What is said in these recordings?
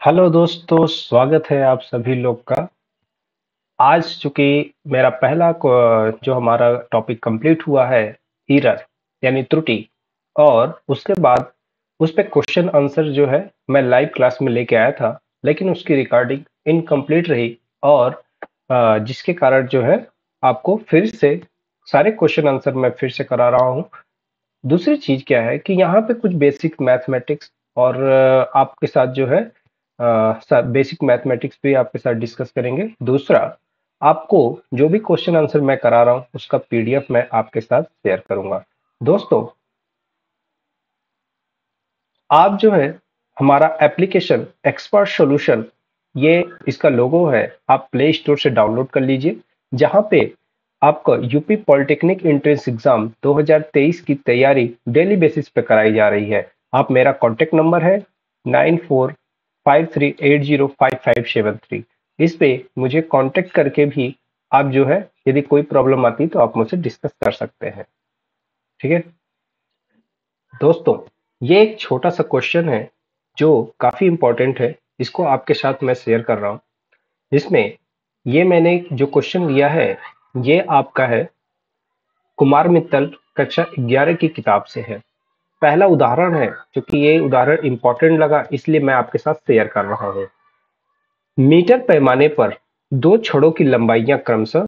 Hello दोस्तों, स्वागत है आप सभी लोग का। आज चूंकि मेरा जो हमारा टॉपिक कंप्लीट हुआ है, एरर यानी त्रुटि, और उसके बाद उस पे क्वेश्चन आंसर जो है मैं लाइव क्लास में लेके आया था, लेकिन उसकी रिकॉर्डिंग इनकम्प्लीट रही। और जिसके कारण जो है आपको फिर से सारे क्वेश्चन आंसर मैं फिर से करा रहा हूँ। दूसरी चीज क्या है कि यहाँ पे कुछ बेसिक मैथमेटिक्स और आपके साथ जो है बेसिक मैथमेटिक्स भी आपके साथ डिस्कस करेंगे। दूसरा, आपको जो भी क्वेश्चन आंसर मैं करा रहा हूँ उसका पीडीएफ मैं आपके साथ शेयर करूंगा। दोस्तों, आप जो है हमारा एप्लीकेशन एक्सपर्ट सॉल्यूशन, ये इसका लोगो है, आप प्ले स्टोर से डाउनलोड कर लीजिए, जहां पे आपका यूपी पॉलिटेक्निक एंट्रेंस एग्जाम 2023 की तैयारी डेली बेसिस पे कराई जा रही है। आप मेरा कॉन्टेक्ट नंबर है 9453805573। इस पे मुझे कांटेक्ट करके भी आप जो है यदि कोई प्रॉब्लम आती तो आप मुझसे डिस्कस कर सकते हैं। ठीक है दोस्तों, ये एक छोटा सा क्वेश्चन है जो काफी इंपॉर्टेंट है। इसको आपके साथ मैं शेयर कर रहा हूँ। इसमें ये मैंने जो क्वेश्चन लिया है, ये आपका है कुमार मित्तल कक्षा 11 की किताब से है। पहला उदाहरण है, क्योंकि ये उदाहरण इंपॉर्टेंट लगा इसलिए मैं आपके साथ शेयर कर रहा हूँ। मीटर पैमाने पर दो छड़ों की लंबाइयां क्रमशः,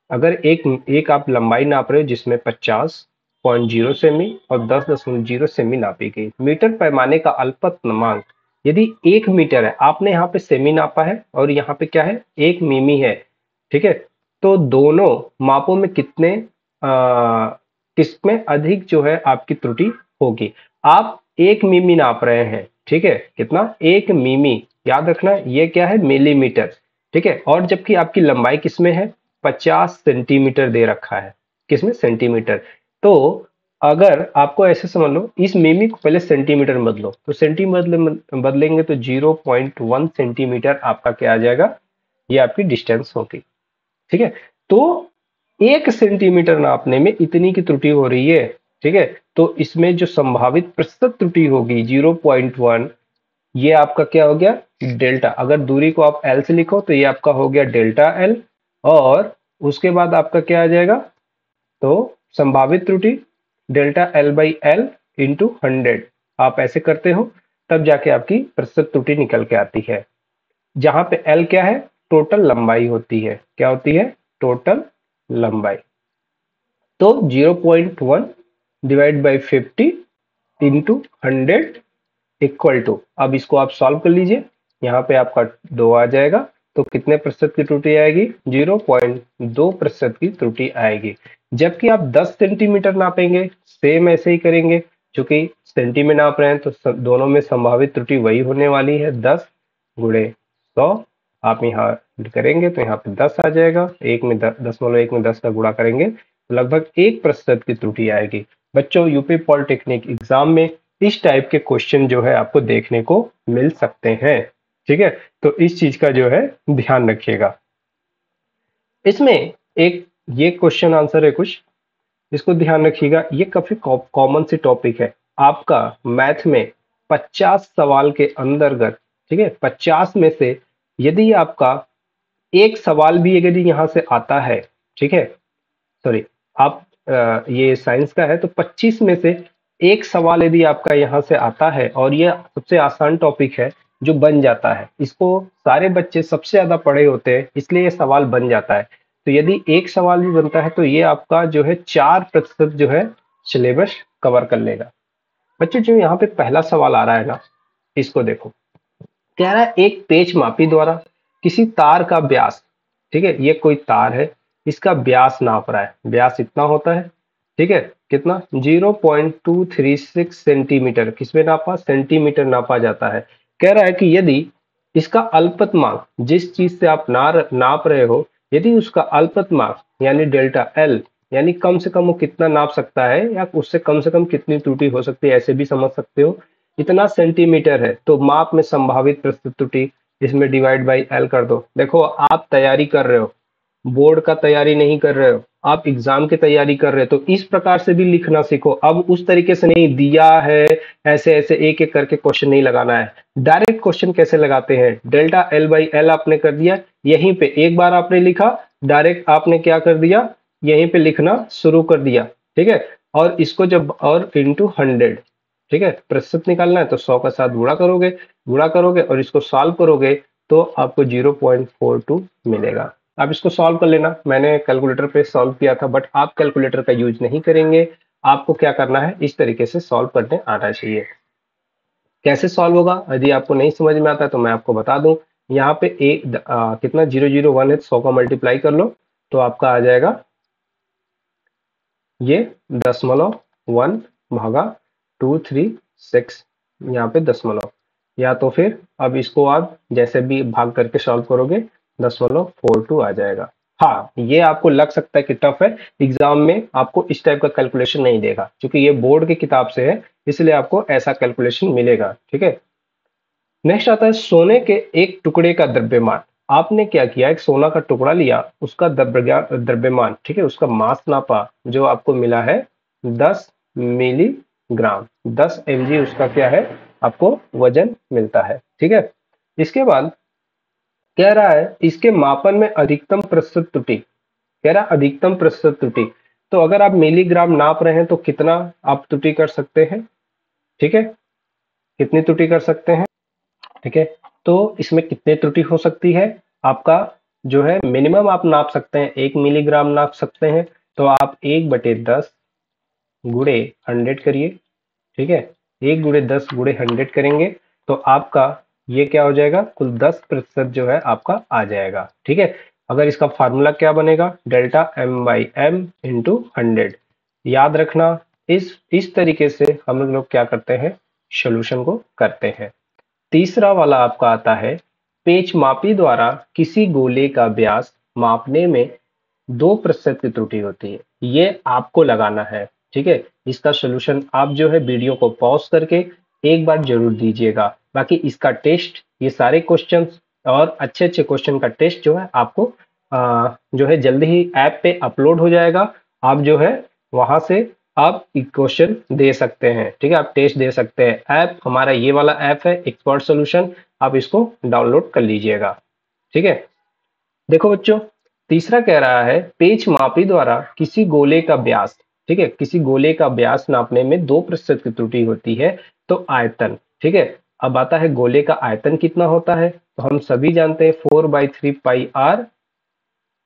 अगर एक एक आप लंबाई नाप रहे हो जिसमें 50.0 सेमी और 10.0 सेमी नापी गई। मीटर पैमाने का अल्पतमांक यदि 1 मीटर है, आपने यहाँ पे सेमी नापा है और यहाँ पे क्या है, 1 मिमी है। ठीक है, तो दोनों मापों में किसमें अधिक जो है आपकी त्रुटि होगी। आप 1 मिमी नाप रहे हैं, ठीक है, कितना, 1 मिमी। याद रखना ये क्या है, मिलीमीटर। ठीक है, और जबकि आपकी लंबाई किसमें है, 50 सेंटीमीटर दे रखा है, किसमें, सेंटीमीटर। तो अगर आपको ऐसे समझ लो, इस मिमी को पहले सेंटीमीटर में बदलो, तो सेंटीमीटर में बदलेंगे तो 0.1 सेंटीमीटर आपका क्या आ जाएगा, ये आपकी डिस्टेंस होगी। ठीक है, तो 1 सेंटीमीटर नापने में इतनी की त्रुटि हो रही है। ठीक है, तो इसमें जो संभावित प्रतिशत त्रुटि होगी 0.1, ये आपका क्या हो गया, डेल्टा। अगर दूरी को आप एल से लिखो तो ये आपका हो गया डेल्टा एल, और उसके बाद आपका क्या आ जाएगा, तो संभावित त्रुटि delta L by L into 100। आप ऐसे करते हो तब जाके आपकी प्रतिशत त्रुटि निकल के आती है, जहां पे एल क्या है, टोटल लंबाई होती है। क्या होती है, टोटल लंबाई। तो 0.1 divide by 50 into 100 equal to, अब इसको आप सॉल्व कर लीजिए, यहाँ पे आपका 2 आ जाएगा। तो कितने प्रतिशत की त्रुटि आएगी, 0.2% की त्रुटि आएगी। जबकि आप 10 सेंटीमीटर नापेंगे, सेम ऐसे ही करेंगे, क्योंकि सेंटी में नाप रहे हैं तो दोनों में संभावित त्रुटि वही होने वाली है, 10 गुणे 100। आप यहाँ करेंगे तो यहाँ पे 10 आ जाएगा, एक में 10 में 10 का गुणा करेंगे तो लगभग 1% की त्रुटि आएगी। बच्चों, यूपी पॉलिटेक्निक एग्जाम में इस टाइप के क्वेश्चन जो है आपको देखने को मिल सकते हैं। ठीक है, तो इस चीज का जो है ध्यान रखिएगा। इसमें एक ये क्वेश्चन आंसर है कुछ, इसको ध्यान रखिएगा, ये काफी कॉमन सी टॉपिक है आपका मैथ में। 50 सवाल के अंतर्गत, ठीक है, 50 में से यदि आपका एक सवाल भी अगर यहाँ से आता है, ठीक है, सॉरी, आप ये साइंस का है तो 25 में से एक सवाल यदि आपका यहाँ से आता है, और ये सबसे आसान टॉपिक है जो बन जाता है, इसको सारे बच्चे सबसे ज्यादा पढ़े होते हैं इसलिए ये सवाल बन जाता है। तो यदि एक सवाल भी बनता है तो ये आपका जो है 4% जो है सिलेबस कवर कर लेगा। बच्चों, जो यहाँ पे पहला सवाल आ रहा है ना, इसको देखो। कह रहा है एक पेच मापी द्वारा किसी तार का व्यास, ठीक है, ये कोई तार है, इसका व्यास नाप रहा है, व्यास इतना होता है। ठीक है, कितना, 0.236 सेंटीमीटर, किसमें नापा, सेंटीमीटर नापा जाता है। कह रहा है कि यदि इसका अल्पतमांक, जिस चीज से आप नाप रहे हो, यदि उसका अल्पतमांक यानी डेल्टा एल, यानी कम से कम वो कितना नाप सकता है, या उससे कम से कम कितनी त्रुटि हो सकती है, ऐसे भी समझ सकते हो। इतना सेंटीमीटर है तो माप में संभावित प्रस्तुत त्रुटि, इसमें डिवाइड बाई एल कर दो। देखो, आप तैयारी कर रहे हो, बोर्ड का तैयारी नहीं कर रहे हो, आप एग्जाम की तैयारी कर रहे हैं तो इस प्रकार से भी लिखना सीखो। अब उस तरीके से नहीं, दिया है ऐसे ऐसे एक एक करके क्वेश्चन नहीं लगाना है। डायरेक्ट क्वेश्चन कैसे लगाते हैं, डेल्टा एल बाई एल आपने कर दिया, यहीं पे एक बार आपने लिखा, डायरेक्ट आपने क्या कर दिया, यहीं पे लिखना शुरू कर दिया, ठीक है। और इसको जब और इंटू 100, ठीक है, प्रतिशत निकालना है तो 100 का साथ गुणा करोगे और इसको सॉल्व करोगे तो आपको 0.42 मिलेगा। आप इसको सॉल्व कर लेना, मैंने कैलकुलेटर पे सॉल्व किया था, बट आप कैलकुलेटर का यूज नहीं करेंगे। आपको क्या करना है, इस तरीके से सॉल्व करने आना चाहिए। कैसे सॉल्व होगा, यदि आपको नहीं समझ में आता है तो मैं आपको बता दूं। यहाँ पे कितना 001 है, 100 का मल्टीप्लाई कर लो तो आपका आ जाएगा ये 0.1 भागा 236, यहाँ पे दशमलव, या तो फिर अब इसको आप जैसे भी भाग करके सॉल्व करोगे 0.42 आ जाएगा। हाँ, ये आपको लग सकता है कि टफ है, एग्जाम में आपको इस टाइप का कैलकुलेशन नहीं देगा, क्योंकि ये बोर्ड की किताब से है, इसलिए आपको ऐसा कैलकुलेशन मिलेगा, ठीक है। नेक्स्ट आता है सोने के एक टुकड़े का द्रव्यमान। आपने क्या किया, एक सोना का टुकड़ा लिया, उसका द्रव्यमान, ठीक है, उसका मास नापा, जो आपको मिला है 10 मिलीग्राम, 10 mg उसका क्या है, आपको वजन मिलता है, ठीक है। इसके बाद कह रहा है इसके मापन में अधिकतम प्रतिशत त्रुटि, कह रहा है अधिकतम प्रतिशत त्रुटि। तो अगर आप मिलीग्राम नाप रहे हैं तो कितना आप त्रुटि कर सकते हैं, ठीक है, कितनी त्रुटि कर सकते हैं, ठीक है। तो इसमें कितने त्रुटि हो सकती है, आपका जो है मिनिमम आप नाप सकते हैं 1 मिलीग्राम नाप सकते हैं, तो आप 1/10 गुणे 100 करिए, ठीक है, 1 × 10 × 100 करेंगे तो आपका ये क्या हो जाएगा, कुल 10% जो है आपका आ जाएगा, ठीक है। अगर इसका फार्मूला क्या बनेगा, डेल्टा m/m इंटू 100। याद रखना, इस तरीके से हम लोग क्या करते हैं, सोल्यूशन को करते हैं। तीसरा वाला आपका आता है पेच मापी द्वारा किसी गोले का व्यास मापने में 2% की त्रुटि होती है, ये आपको लगाना है, ठीक है। इसका सोल्यूशन आप जो है वीडियो को पॉज करके एक बार जरूर दीजिएगा। बाकी इसका टेस्ट, ये सारे क्वेश्चंस और अच्छे अच्छे क्वेश्चन का टेस्ट जो है आपको जो है जल्दी ही ऐप पे अपलोड हो जाएगा। आप जो है वहां से आप क्वेश्चन दे सकते हैं, ठीक है, आप टेस्ट दे सकते हैं। ऐप हमारा ये वाला ऐप है एक्सपर्ट सॉल्यूशन, आप इसको डाउनलोड कर लीजिएगा, ठीक है। देखो बच्चों, तीसरा कह रहा है पेच मापी द्वारा किसी गोले का व्यास, ठीक है, किसी गोले का व्यास नापने में 2% की त्रुटि होती है तो आयतन, ठीक है। अब आता है गोले का आयतन कितना होता है, तो हम सभी जानते हैं 4/3 पाई आर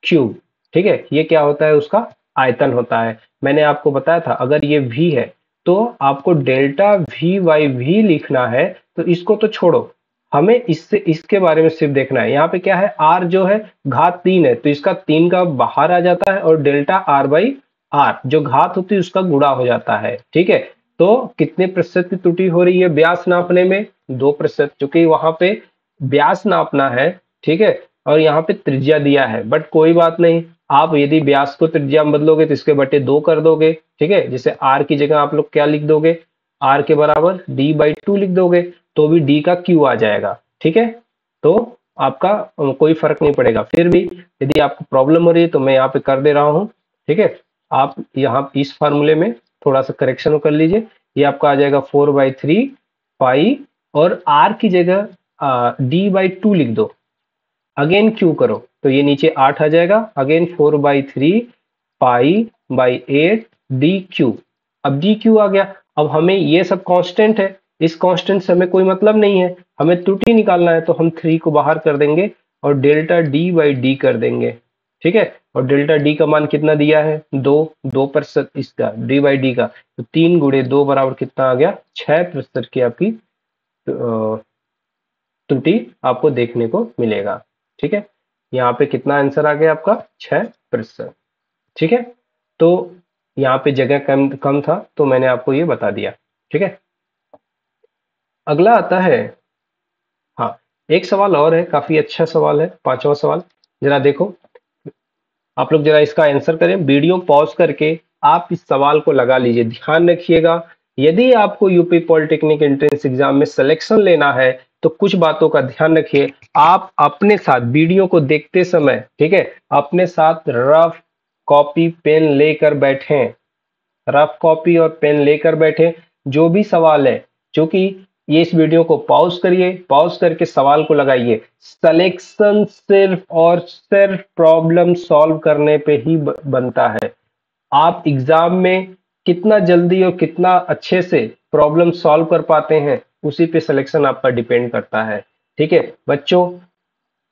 क्यूब, ठीक है, ये क्या होता है, उसका आयतन होता है। मैंने आपको बताया था अगर ये v है तो आपको डेल्टा v/v लिखना है, तो इसको तो छोड़ो, हमें इससे इसके बारे में सिर्फ देखना है। यहाँ पे क्या है, r जो है घात 3 है तो इसका 3 का बाहर आ जाता है, और डेल्टा r/r जो घात होती है उसका गुणा हो जाता है, ठीक है। तो कितने प्रतिशत की त्रुटि हो रही है व्यास नापने में, 2%, क्योंकि वहां पे व्यास नापना है, ठीक है, और यहाँ पे त्रिज्या दिया है, बट कोई बात नहीं, आप यदि व्यास को त्रिज्या में बदलोगे तो इसके बटे 2 कर दोगे, ठीक है। जैसे r की जगह आप लोग क्या लिख दोगे, r के बराबर d/2 लिख दोगे तो भी d का q आ जाएगा, ठीक है। तो आपका कोई फर्क नहीं पड़ेगा। फिर भी यदि आपको प्रॉब्लम हो रही है तो मैं यहाँ पे कर दे रहा हूँ, ठीक है। आप यहाँ इस फार्मूले में थोड़ा सा करेक्शन कर लीजिए, ये आपका आ जाएगा 4/3 पाई, और r की जगह d/2 लिख दो, अगेन क्यू करो तो ये नीचे 8 आ जाएगा, अगेन 4/3 पाई/8 डी क्यू। अब डी क्यू आ गया, अब हमें ये सब कांस्टेंट है, इस कांस्टेंट से हमें कोई मतलब नहीं है, हमें त्रुटि निकालना है तो हम 3 को बाहर कर देंगे और डेल्टा d/d कर देंगे, ठीक है। और डेल्टा d का मान कितना दिया है, 2% इसका d/d का, तो 3 × 2 बराबर कितना आ गया, 6% की आपकी त्रुटि आपको देखने को मिलेगा, ठीक है। यहाँ पे कितना आंसर आ गया आपका, 6%, ठीक है। तो यहाँ पे जगह कम कम था तो मैंने आपको ये बता दिया, ठीक है। अगला आता है, हाँ, एक सवाल और है, काफी अच्छा सवाल है, 5वां सवाल, जरा देखो, आप लोग जरा इसका आंसर करें, वीडियो पॉज करके आप इस सवाल को लगा लीजिए। ध्यान रखिएगा, यदि आपको यूपी पॉलिटेक्निक एंट्रेंस एग्जाम में सिलेक्शन लेना है तो कुछ बातों का ध्यान रखिए। आप अपने साथ वीडियो को देखते समय, ठीक है, अपने साथ रफ कॉपी पेन लेकर बैठें, रफ कॉपी और पेन लेकर बैठे। जो भी सवाल है, क्योंकि ये इस वीडियो को पॉज करिए, पॉज करके सवाल को लगाइए। सिलेक्शन सिर्फ और सिर्फ प्रॉब्लम सॉल्व करने पे ही बनता है। आप एग्जाम में कितना जल्दी और कितना अच्छे से प्रॉब्लम सॉल्व कर पाते हैं, उसी पे सिलेक्शन आपका डिपेंड करता है। ठीक है बच्चों,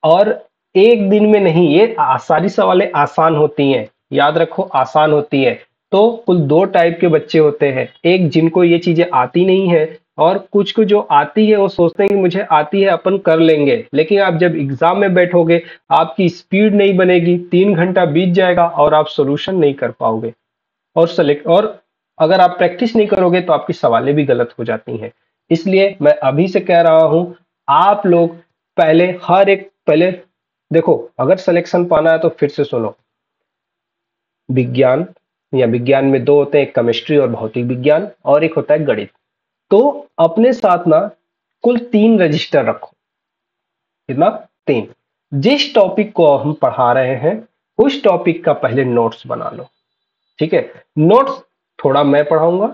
और एक दिन में नहीं, ये सारी सवालें आसान होती हैं, याद रखो आसान होती है। तो कुल दो टाइप के बच्चे होते हैं, एक जिनको ये चीजें आती नहीं है, और कुछ को जो आती है वो सोचते हैं कि मुझे आती है अपन कर लेंगे। लेकिन आप जब एग्जाम में बैठोगे, आपकी स्पीड नहीं बनेगी, 3 घंटा बीत जाएगा और आप सोल्यूशन नहीं कर पाओगे। और अगर आप प्रैक्टिस नहीं करोगे तो आपकी सवालें भी गलत हो जाती हैं। इसलिए मैं अभी से कह रहा हूं, आप लोग पहले देखो, अगर सिलेक्शन पाना है तो फिर से सुनो। विज्ञान या विज्ञान में दो होते हैं, एक केमिस्ट्री और भौतिक विज्ञान, और एक होता है गणित। तो अपने साथ ना कुल 3 रजिस्टर रखो। कितना? 3। जिस टॉपिक को हम पढ़ा रहे हैं उस टॉपिक का पहले नोट्स बना लो। ठीक है, नोट्स थोड़ा मैं पढ़ाऊंगा,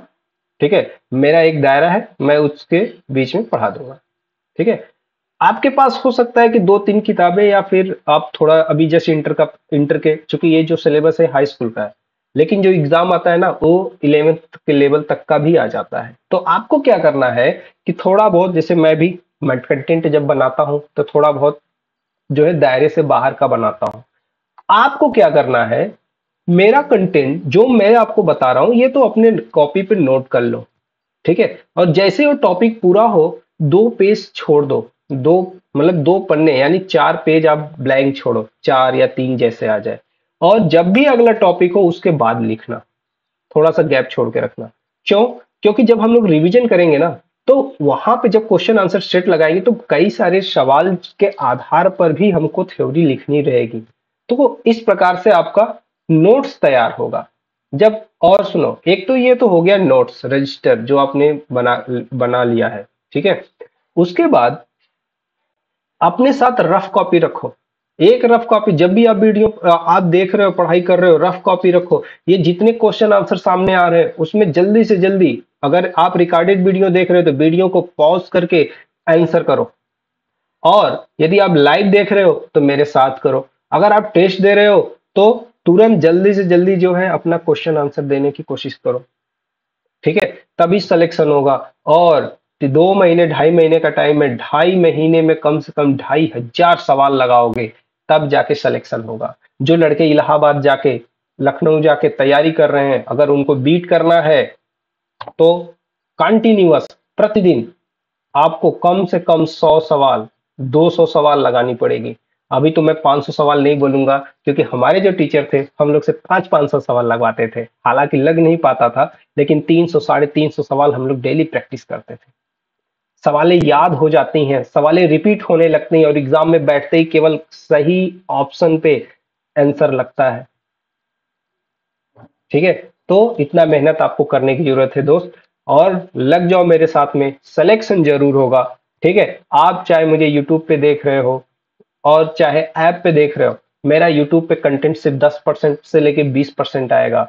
ठीक है, मेरा एक दायरा है, मैं उसके बीच में पढ़ा दूंगा। ठीक है, आपके पास हो सकता है कि 2-3 किताबें, या फिर आप थोड़ा अभी जैसे इंटर के, चूंकि ये जो सिलेबस है हाई स्कूल का है, लेकिन जो एग्जाम आता है ना वो 11th के लेवल तक का भी आ जाता है। तो आपको क्या करना है कि थोड़ा बहुत, जैसे मैं कंटेंट जब बनाता हूं तो थोड़ा बहुत जो है दायरे से बाहर का बनाता हूं। आपको क्या करना है, मेरा कंटेंट जो मैं आपको बता रहा हूं ये तो अपने कॉपी पे नोट कर लो। ठीक है, और जैसे वो टॉपिक पूरा हो, 2 पेज छोड़ दो, दो मतलब 2 पन्ने, यानी 4 पेज आप ब्लैंक छोड़ो, 4 या 3 जैसे आ जाए। और जब भी अगला टॉपिक हो उसके बाद लिखना, थोड़ा सा गैप छोड़ के रखना। क्यों? क्योंकि जब हम लोग रिवीजन करेंगे ना, तो वहां पे जब क्वेश्चन आंसर सेट लगाएंगे तो कई सारे सवाल के आधार पर भी हमको थ्योरी लिखनी रहेगी। तो वो इस प्रकार से आपका नोट्स तैयार होगा। जब, और सुनो, एक तो ये तो हो गया नोट्स रजिस्टर जो आपने बना लिया है। ठीक है, उसके बाद अपने साथ रफ कॉपी रखो। एक रफ कॉपी, जब भी आप वीडियो आप देख रहे हो, पढ़ाई कर रहे हो, रफ कॉपी रखो। ये जितने क्वेश्चन आंसर सामने आ रहे हैं उसमें जल्दी से जल्दी, अगर आप रिकॉर्डेड वीडियो देख रहे हो तो वीडियो को पॉज करके आंसर करो, और यदि आप लाइव देख रहे हो तो मेरे साथ करो। अगर आप टेस्ट दे रहे हो तो तुरंत जल्दी से जल्दी जो है अपना क्वेश्चन आंसर देने की कोशिश करो। ठीक है, तभी सिलेक्शन होगा। और 2 महीने 2.5 महीने का टाइम है, 2.5 महीने में कम से कम 2,500 सवाल लगाओगे, तब जाके सिलेक्शन होगा। जो लड़के इलाहाबाद जाके, लखनऊ जाके तैयारी कर रहे हैं, अगर उनको बीट करना है तो कंटिन्यूअस प्रतिदिन आपको कम से कम 100 सवाल, 200 सवाल लगानी पड़ेगी। अभी तो मैं 500 सवाल नहीं बोलूंगा, क्योंकि हमारे जो टीचर थे हम लोग से 500 सवाल लगवाते थे, हालांकि लग नहीं पाता था, लेकिन 300 350 सवाल हम लोग डेली प्रैक्टिस करते थे। सवालें याद हो जाती हैं, सवालें रिपीट होने लगती हैं, और एग्जाम में बैठते ही केवल सही ऑप्शन पे आंसर लगता है। ठीक है, तो इतना मेहनत आपको करने की जरूरत है दोस्त, और लग जाओ मेरे साथ में, सिलेक्शन जरूर होगा। ठीक है, आप चाहे मुझे यूट्यूब पे देख रहे हो और चाहे ऐप पे देख रहे हो, मेरा यूट्यूब पे कंटेंट सिर्फ 10% से लेके 20% आएगा।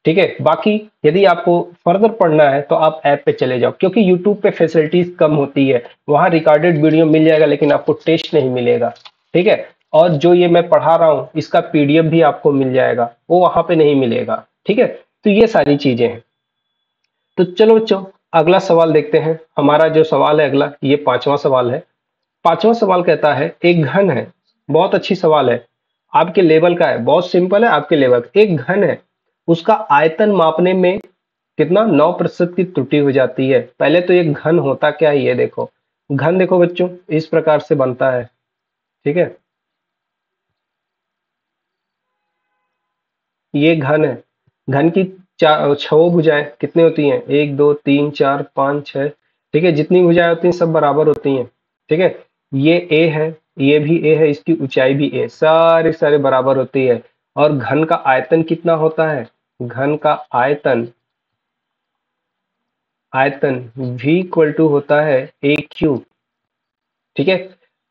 ठीक है, बाकी यदि आपको फर्दर पढ़ना है तो आप ऐप पे चले जाओ, क्योंकि यूट्यूब पे फैसिलिटीज कम होती है, वहां रिकॉर्डेड वीडियो मिल जाएगा लेकिन आपको टेस्ट नहीं मिलेगा। ठीक है, और जो ये मैं पढ़ा रहा हूँ इसका पीडीएफ भी आपको मिल जाएगा, वो वहां पे नहीं मिलेगा। ठीक है, तो ये सारी चीजें हैं। तो चलो बच्चों, अगला सवाल देखते हैं। हमारा जो सवाल है अगला, ये 5वां सवाल है। 5वां सवाल कहता है, एक घन है, बहुत अच्छी सवाल है, आपके लेवल का है, बहुत सिंपल है, आपके लेवल का। एक घन है, उसका आयतन मापने में कितना 9% की त्रुटि हो जाती है। पहले तो एक घन होता क्या है ये देखो। घन देखो बच्चों, इस प्रकार से बनता है। ठीक है, ये घन है। घन की छह भुजाएं कितनी होती हैं? 1 2 3 4 5 6। ठीक है, जितनी भुजाएं होती हैं सब बराबर होती हैं। ठीक है, ये ए है, ये भी ए है, इसकी ऊंचाई भी ए, सारे सारे बराबर होती है। और घन का आयतन कितना होता है? घन का आयतन, आयतन V इक्वल टू होता है ए क्यूब। ठीक है,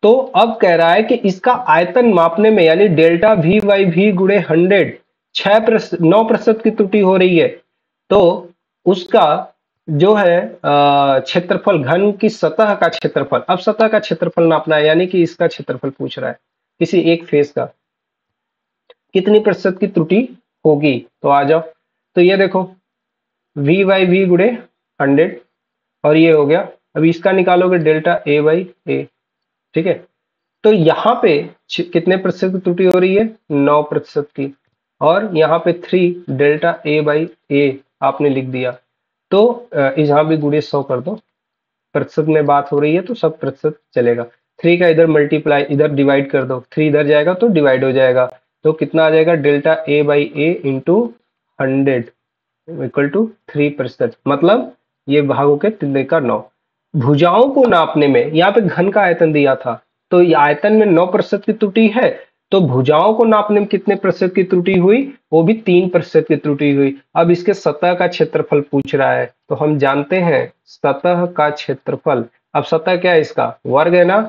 तो अब कह रहा है कि इसका आयतन मापने में, यानी डेल्टा V बाई V गुणे 100, 9% की त्रुटि हो रही है, तो उसका जो है क्षेत्रफल, घन की सतह का क्षेत्रफल, अब सतह का क्षेत्रफल नापना है, यानी कि इसका क्षेत्रफल पूछ रहा है किसी एक फेस का, कितनी प्रतिशत की त्रुटि होगी। तो आ जाओ, तो ये देखो v बाई वी गुणे 100, और ये हो गया। अब इसका निकालोगे डेल्टा ए बाई ए, ठीक है। तो यहाँ पे कितने प्रतिशत की त्रुटि हो रही है, 9% की, और यहाँ पे 3 डेल्टा ए बाई ए आपने लिख दिया। तो यहाँ भी गुणे 100 कर दो, प्रतिशत में बात हो रही है तो सब प्रतिशत चलेगा। 3 का इधर मल्टीप्लाई, इधर डिवाइड कर दो, 3 इधर जाएगा तो डिवाइड हो जाएगा, तो कितना आ जाएगा, delta A by A into 100 equal to 3%, मतलब ये भागों के 3 का 9। भुजाओं को नापने में यहाँ पे घन का आयतन दिया था, तो ये आयतन में 9% की त्रुटि है, तो भुजाओं को नापने में कितने प्रतिशत की त्रुटि हुई, वो भी 3% की त्रुटि हुई। अब इसके सतह का क्षेत्रफल पूछ रहा है, तो हम जानते हैं सतह का क्षेत्रफल, अब सतह क्या है, इसका वर्ग है ना,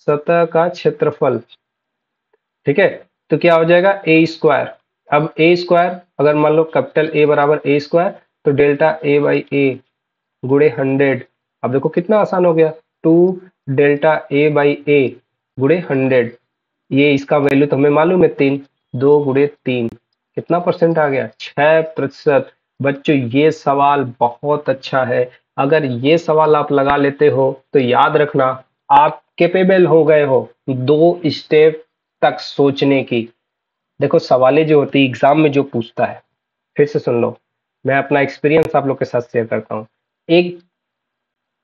सतह का क्षेत्रफल, ठीक है। तो क्या हो जाएगा, ए स्क्वायर। अब ए स्क्वायर अगर मान लो कैपिटल ए बराबर ए स्क्वायर, तो डेल्टा ए बाई ए गुणे 100, अब देखो कितना आसान हो गया, 2 डेल्टा ए बाई ए गुणे 100, ये इसका वैल्यू तो हमें मालूम है 3, 2 गुणे 3 कितना परसेंट आ गया, 6%। बच्चों ये सवाल बहुत अच्छा है, अगर ये सवाल आप लगा लेते हो तो याद रखना आप कैपेबल हो गए हो 2 स्टेप तक सोचने की। देखो सवालें जो होती है एग्जाम में जो पूछता है, फिर से सुन लो, मैं अपना एक्सपीरियंस आप लोग के साथ शेयर करता हूँ। एक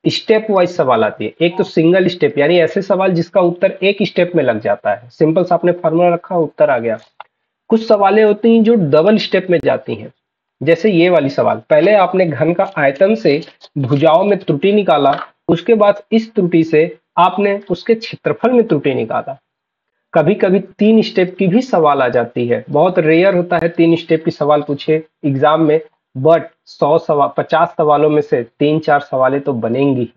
स्टेप वाइज सवाल आती है, एक तो सिंगल स्टेप, यानी ऐसे सवाल जिसका उत्तर एक स्टेप में लग जाता है, सिंपल सा आपने फॉर्मूला रखा उत्तर आ गया। कुछ सवालें होती हैं जो डबल स्टेप में जाती हैं, जैसे ये वाली सवाल, पहले आपने घन का आयतन से भुजाओं में त्रुटि निकाला, उसके बाद इस त्रुटि से आपने उसके क्षेत्रफल में त्रुटि निकाला। कभी कभी 3 स्टेप की भी सवाल आ जाती है, बहुत रेयर होता है 3 स्टेप की सवाल पूछे एग्जाम में, बट 50 सवालों में से 3-4 सवालें तो बनेंगी,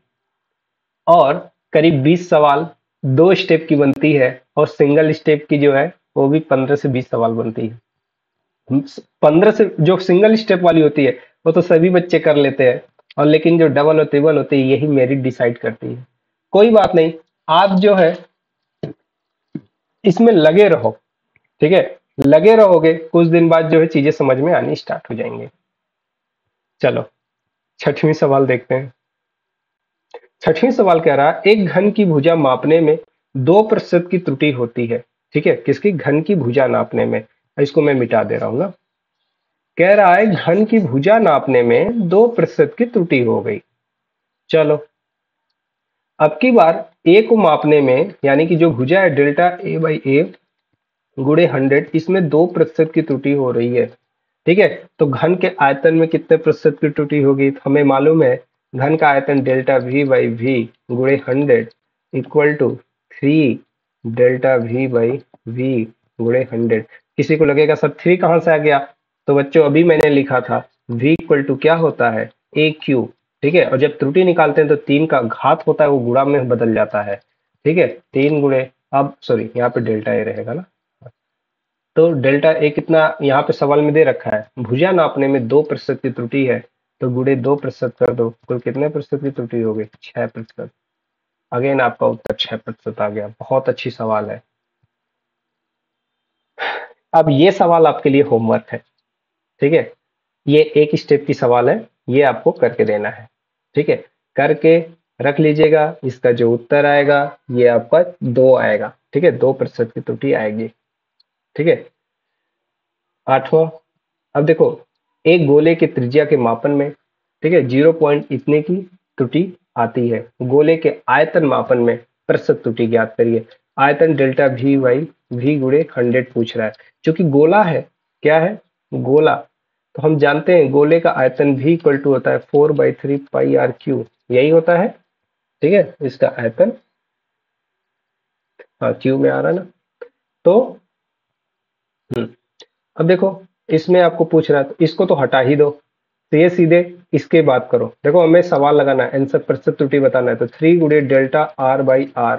और करीब 20 सवाल 2 स्टेप की बनती है, और सिंगल स्टेप की जो है वो भी 15 से 20 सवाल बनती है। 15 से जो सिंगल स्टेप वाली होती है वो तो सभी बच्चे कर लेते हैं, और लेकिन जो डबल और ट्रिपल होती है यही मेरिट डिसाइड करती है। कोई बात नहीं, आप जो है इसमें लगे रहो, ठीक है, लगे रहोगे, कुछ दिन बाद जो है चीजें समझ में आनी स्टार्ट हो जाएंगे। चलो 6वां सवाल देखते हैं। 6वां सवाल कह रहा है एक घन की भुजा मापने में 2% की त्रुटि होती है, ठीक है, किसकी, घन की भुजा नापने में। इसको मैं मिटा दे रहा हूं ना, कह रहा है घन की भुजा नापने में 2% की त्रुटि हो गई। चलो अब की बार ए को मापने में, यानी कि जो भुजा है डेल्टा ए बाई ए गुणे 100, इसमें 2% की त्रुटि हो रही है, ठीक है। तो घन के आयतन में कितने प्रतिशत की त्रुटि होगी, तो हमें मालूम है घन का आयतन डेल्टा वी बाई वी गुणे 100 equal to 3 delta V by V गुणे 100। किसी को लगेगा सर 3 कहां से आ गया, तो बच्चों अभी मैंने लिखा था v इक्वल टू क्या होता है, ए क्यू, ठीक है, और जब त्रुटि निकालते हैं तो 3 का घात होता है वो गुणा में बदल जाता है, ठीक है, 3 गुणे, अब सॉरी यहाँ पे डेल्टा ए रहेगा ना, तो डेल्टा ए कितना यहाँ पे सवाल में दे रखा है, भुजा नापने में 2% की त्रुटि है, तो गुणे 2% कर दो, कुल कितने प्रतिशत की त्रुटि हो गई, 6%। अगेन आपका उत्तर 6% आ गया, बहुत अच्छी सवाल है। अब ये सवाल आपके लिए होमवर्क है, ठीक है, ये एक स्टेप की सवाल है, ये आपको करके देना है, ठीक है, करके रख लीजिएगा। इसका जो उत्तर आएगा ये आपका 2 आएगा, ठीक है, 2% की त्रुटि आएगी, ठीक है। 8वां, अब देखो एक गोले के त्रिज्या के मापन में, ठीक है, 0 पॉइंट इतने की त्रुटि आती है, गोले के आयतन मापन में प्रतिशत त्रुटि ज्ञात करिए। आयतन डेल्टा वी बाई वी गुणे 100 पूछ रहा है, क्योंकि गोला है, क्या है, गोला, तो हम जानते हैं गोले का आयतन v इक्वल टू होता है 4/3 पाई आर क्यू, यही होता है, ठीक है, इसका आयतन, हाँ क्यू में आ रहा है ना। तो अब देखो इसमें आपको पूछ रहा है, तो इसको तो हटा ही दो, तो ये सीधे इसके बात करो। देखो हमें सवाल लगाना है, आंसर प्रतिशत त्रुटि बताना है, तो 3 गुणे डेल्टा आर बाई आर,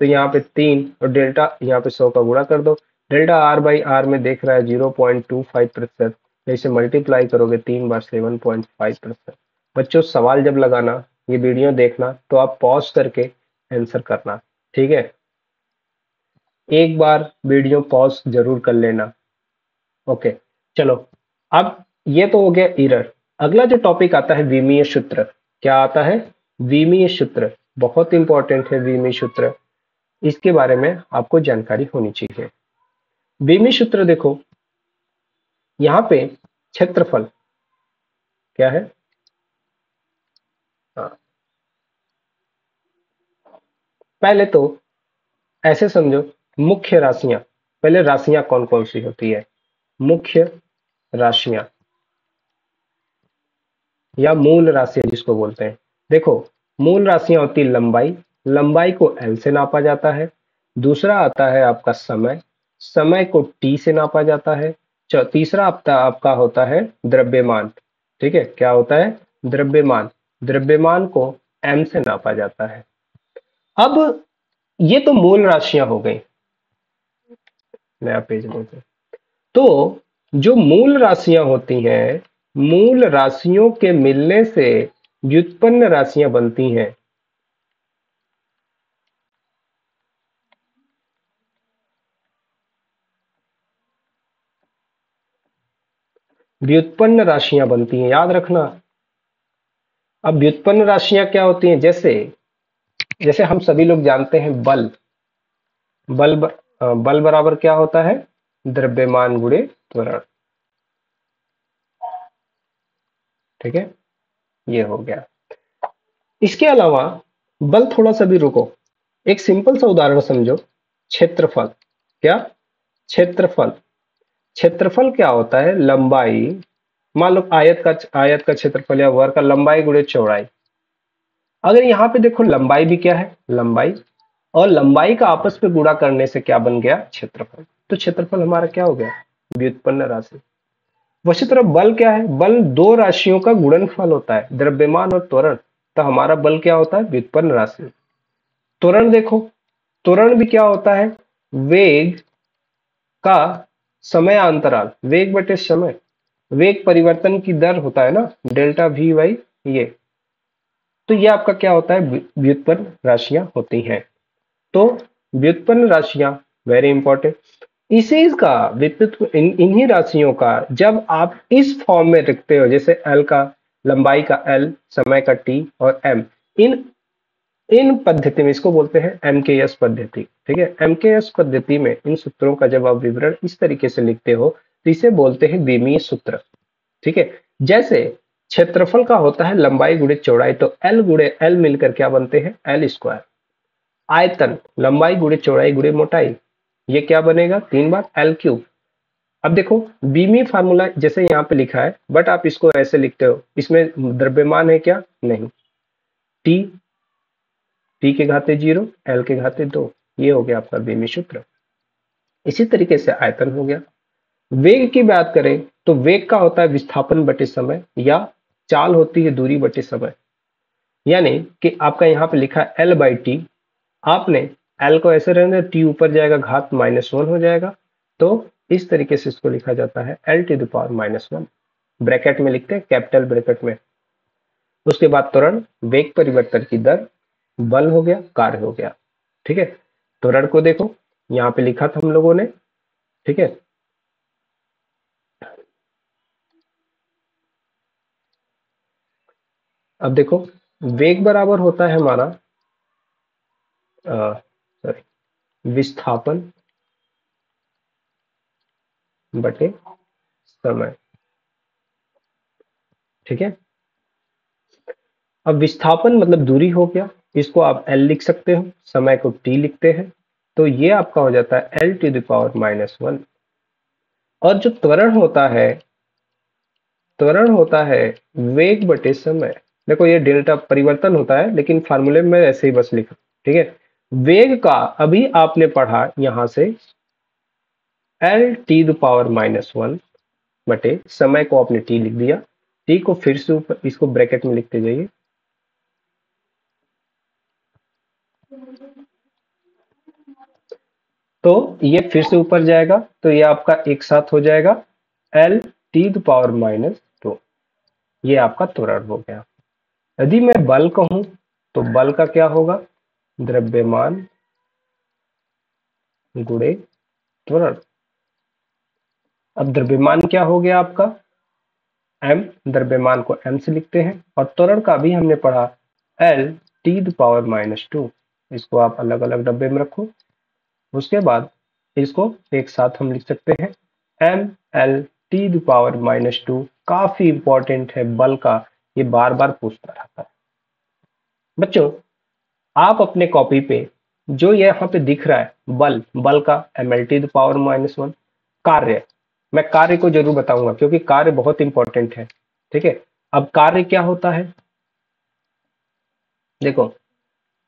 तो यहाँ पे 3 और डेल्टा यहाँ पे 100 का गुणा कर दो, डेल्टा आर बाई आर में देख रहा है 0.25%, इसे मल्टीप्लाई करोगे 3 बार 7.5%। बच्चों सवाल जब लगाना, ये वीडियो देखना तो आप पॉज करके आंसर करना, ठीक है। एक बार वीडियो पॉज जरूर कर लेना। ओके, चलो अब ये तो हो गया एरर। अगला जो टॉपिक आता है विमीय सूत्र। क्या आता है? विमीय सूत्र। बहुत इंपॉर्टेंट है विमीय सूत्र, इसके बारे में आपको जानकारी होनी चाहिए। विमीय सूत्र देखो, यहाँ पे क्षेत्रफल क्या है? हाँ, पहले तो ऐसे समझो, मुख्य राशियां। पहले राशियां कौन कौन सी होती है? मुख्य राशियां या मूल राशियां जिसको बोलते हैं। देखो, मूल राशियां होती है लंबाई। लंबाई को एल से नापा जाता है। दूसरा आता है आपका समय। समय को टी से नापा जाता है। तीसरा आपका आपका होता है द्रव्यमान। ठीक है, क्या होता है? द्रव्यमान। द्रव्यमान को एम से नापा जाता है। अब ये तो मूल राशियां हो गई। नया पेज लेते हैं। तो जो मूल राशियां होती हैं, मूल राशियों के मिलने से व्युत्पन्न राशियां बनती हैं। व्युत्पन्न राशियां बनती हैं, याद रखना। अब व्युत्पन्न राशियां क्या होती हैं? जैसे जैसे हम सभी लोग जानते हैं बल। बल बराबर क्या होता है? द्रव्यमान गुणे त्वरण। ठीक है, ये हो गया। इसके अलावा बल, थोड़ा सा भी रुको, एक सिंपल सा उदाहरण समझो। क्षेत्रफल। क्या? क्षेत्रफल। क्षेत्रफल क्या होता है? लंबाई। मान लो आयत का क्षेत्रफल या वर्ग का लंबाई गुणे चौड़ाई। अगर यहाँ पे देखो, लंबाई भी क्या है? लंबाई। और लंबाई का आपस में गुणा करने से क्या बन गया? क्षेत्रफल। तो क्षेत्रफल हमारा क्या हो गया? व्युत्पन्न राशि। वैसी तरह बल क्या है? बल दो राशियों का गुणनफल होता है, द्रव्यमान और त्वरण। तो हमारा बल क्या होता है? व्युत्पन्न राशि। त्वरण देखो, त्वरण भी क्या होता है? वेग का समय अंतराल, वेग बटे समय। वेग परिवर्तन की दर होता है ना, डेल्टा वी बाई ये। तो ये आपका क्या होता है? व्युत्पन्न राशियां होती हैं। तो व्युत्पन्न राशियां वेरी इंपॉर्टेंट। इसी का व्युत्पन्न इन्हीं राशियों का जब आप इस फॉर्म में रखते हो, जैसे एल का, लंबाई का एल, समय का टी और एम, इन इन पद्धति में इसको बोलते हैं एमकेएस पद्धति। ठीक है, एमकेएस पद्धति में इन सूत्रों का जब आप विवरण इस तरीके से लिखते हो तो इसे बोलते हैं विमीय सूत्र। ठीक है, जैसे क्षेत्रफल का होता है लंबाई गुणे चौड़ाई, तो एल गुणे एल मिलकर क्या बनते हैं? L square. आयतन, लंबाई गुणे चौड़ाई गुणे मोटाई, ये क्या बनेगा? 3 बार एल क्यूब। अब देखो, बीमी फार्मूला जैसे यहाँ पे लिखा है, बट आप इसको ऐसे लिखते हो, इसमें द्रव्यमान है क्या? नहीं। टी, टी के घाते 0, एल के घाते 2, ये हो गया आपका बीमी सूत्र। इसी तरीके से आयतन हो गया। वेग की बात करें तो वेग का होता है विस्थापन बटे समय, या चाल होती है दूरी बटे समय। यानी कि आपका यहाँ पे लिखा है एल बाई टी, आपने एल को ऐसे रहने, टी ऊपर जाएगा, घात -1 हो जाएगा। तो इस तरीके से इसको लिखा जाता है L to the power -1, bracket में लिखते हैं, कैपिटल ब्रैकेट में। उसके बाद त्वरण, वेग परिवर्तन की दर, बल हो गया, कार्य हो गया। ठीक है, त्वरण को देखो, यहाँ पे लिखा था हम लोगों ने। ठीक है, अब देखो, वेग बराबर होता है हमारा सॉरी, विस्थापन बटे समय। ठीक है, अब विस्थापन मतलब दूरी हो गया, इसको आप एल लिख सकते हो, समय को टी लिखते हैं। तो ये आपका हो जाता है एल टू द पावर -1। और जो त्वरण होता है वेग बटे समय। देखो, ये डेल्टा परिवर्तन होता है, लेकिन फार्मूले में ऐसे ही बस लिखा। ठीक है, वेग का अभी आपने पढ़ा यहां से एल टी द पावर -1 बटे समय को आपने टी लिख दिया। टी को फिर से ऊपर इसको ब्रैकेट में लिखते जाइए। तो ये फिर से ऊपर जाएगा, तो ये आपका एक साथ हो जाएगा L⁻²। ये आपका त्वरण हो गया। यदि मैं बल कहूं तो बल का क्या होगा, द्रव्यमान गुणे त्वरण। अब द्रव्यमान क्या हो गया आपका m, द्रव्यमान को m से लिखते हैं, और त्वरण का भी हमने पढ़ा L⁻²। इसको आप अलग अलग डब्बे में रखो। उसके बाद इसको एक साथ हम लिख सकते हैं mL⁻²। काफी इंपॉर्टेंट है बल का, ये बार बार पूछता रहता है। बच्चों आप अपने कॉपी पे जो ये यहाँ पे दिख रहा है बल, बल का mL⁻⁻1 कार्य, मैं कार्य को जरूर बताऊंगा क्योंकि कार्य बहुत इंपॉर्टेंट है। ठीक है, अब कार्य क्या होता है, देखो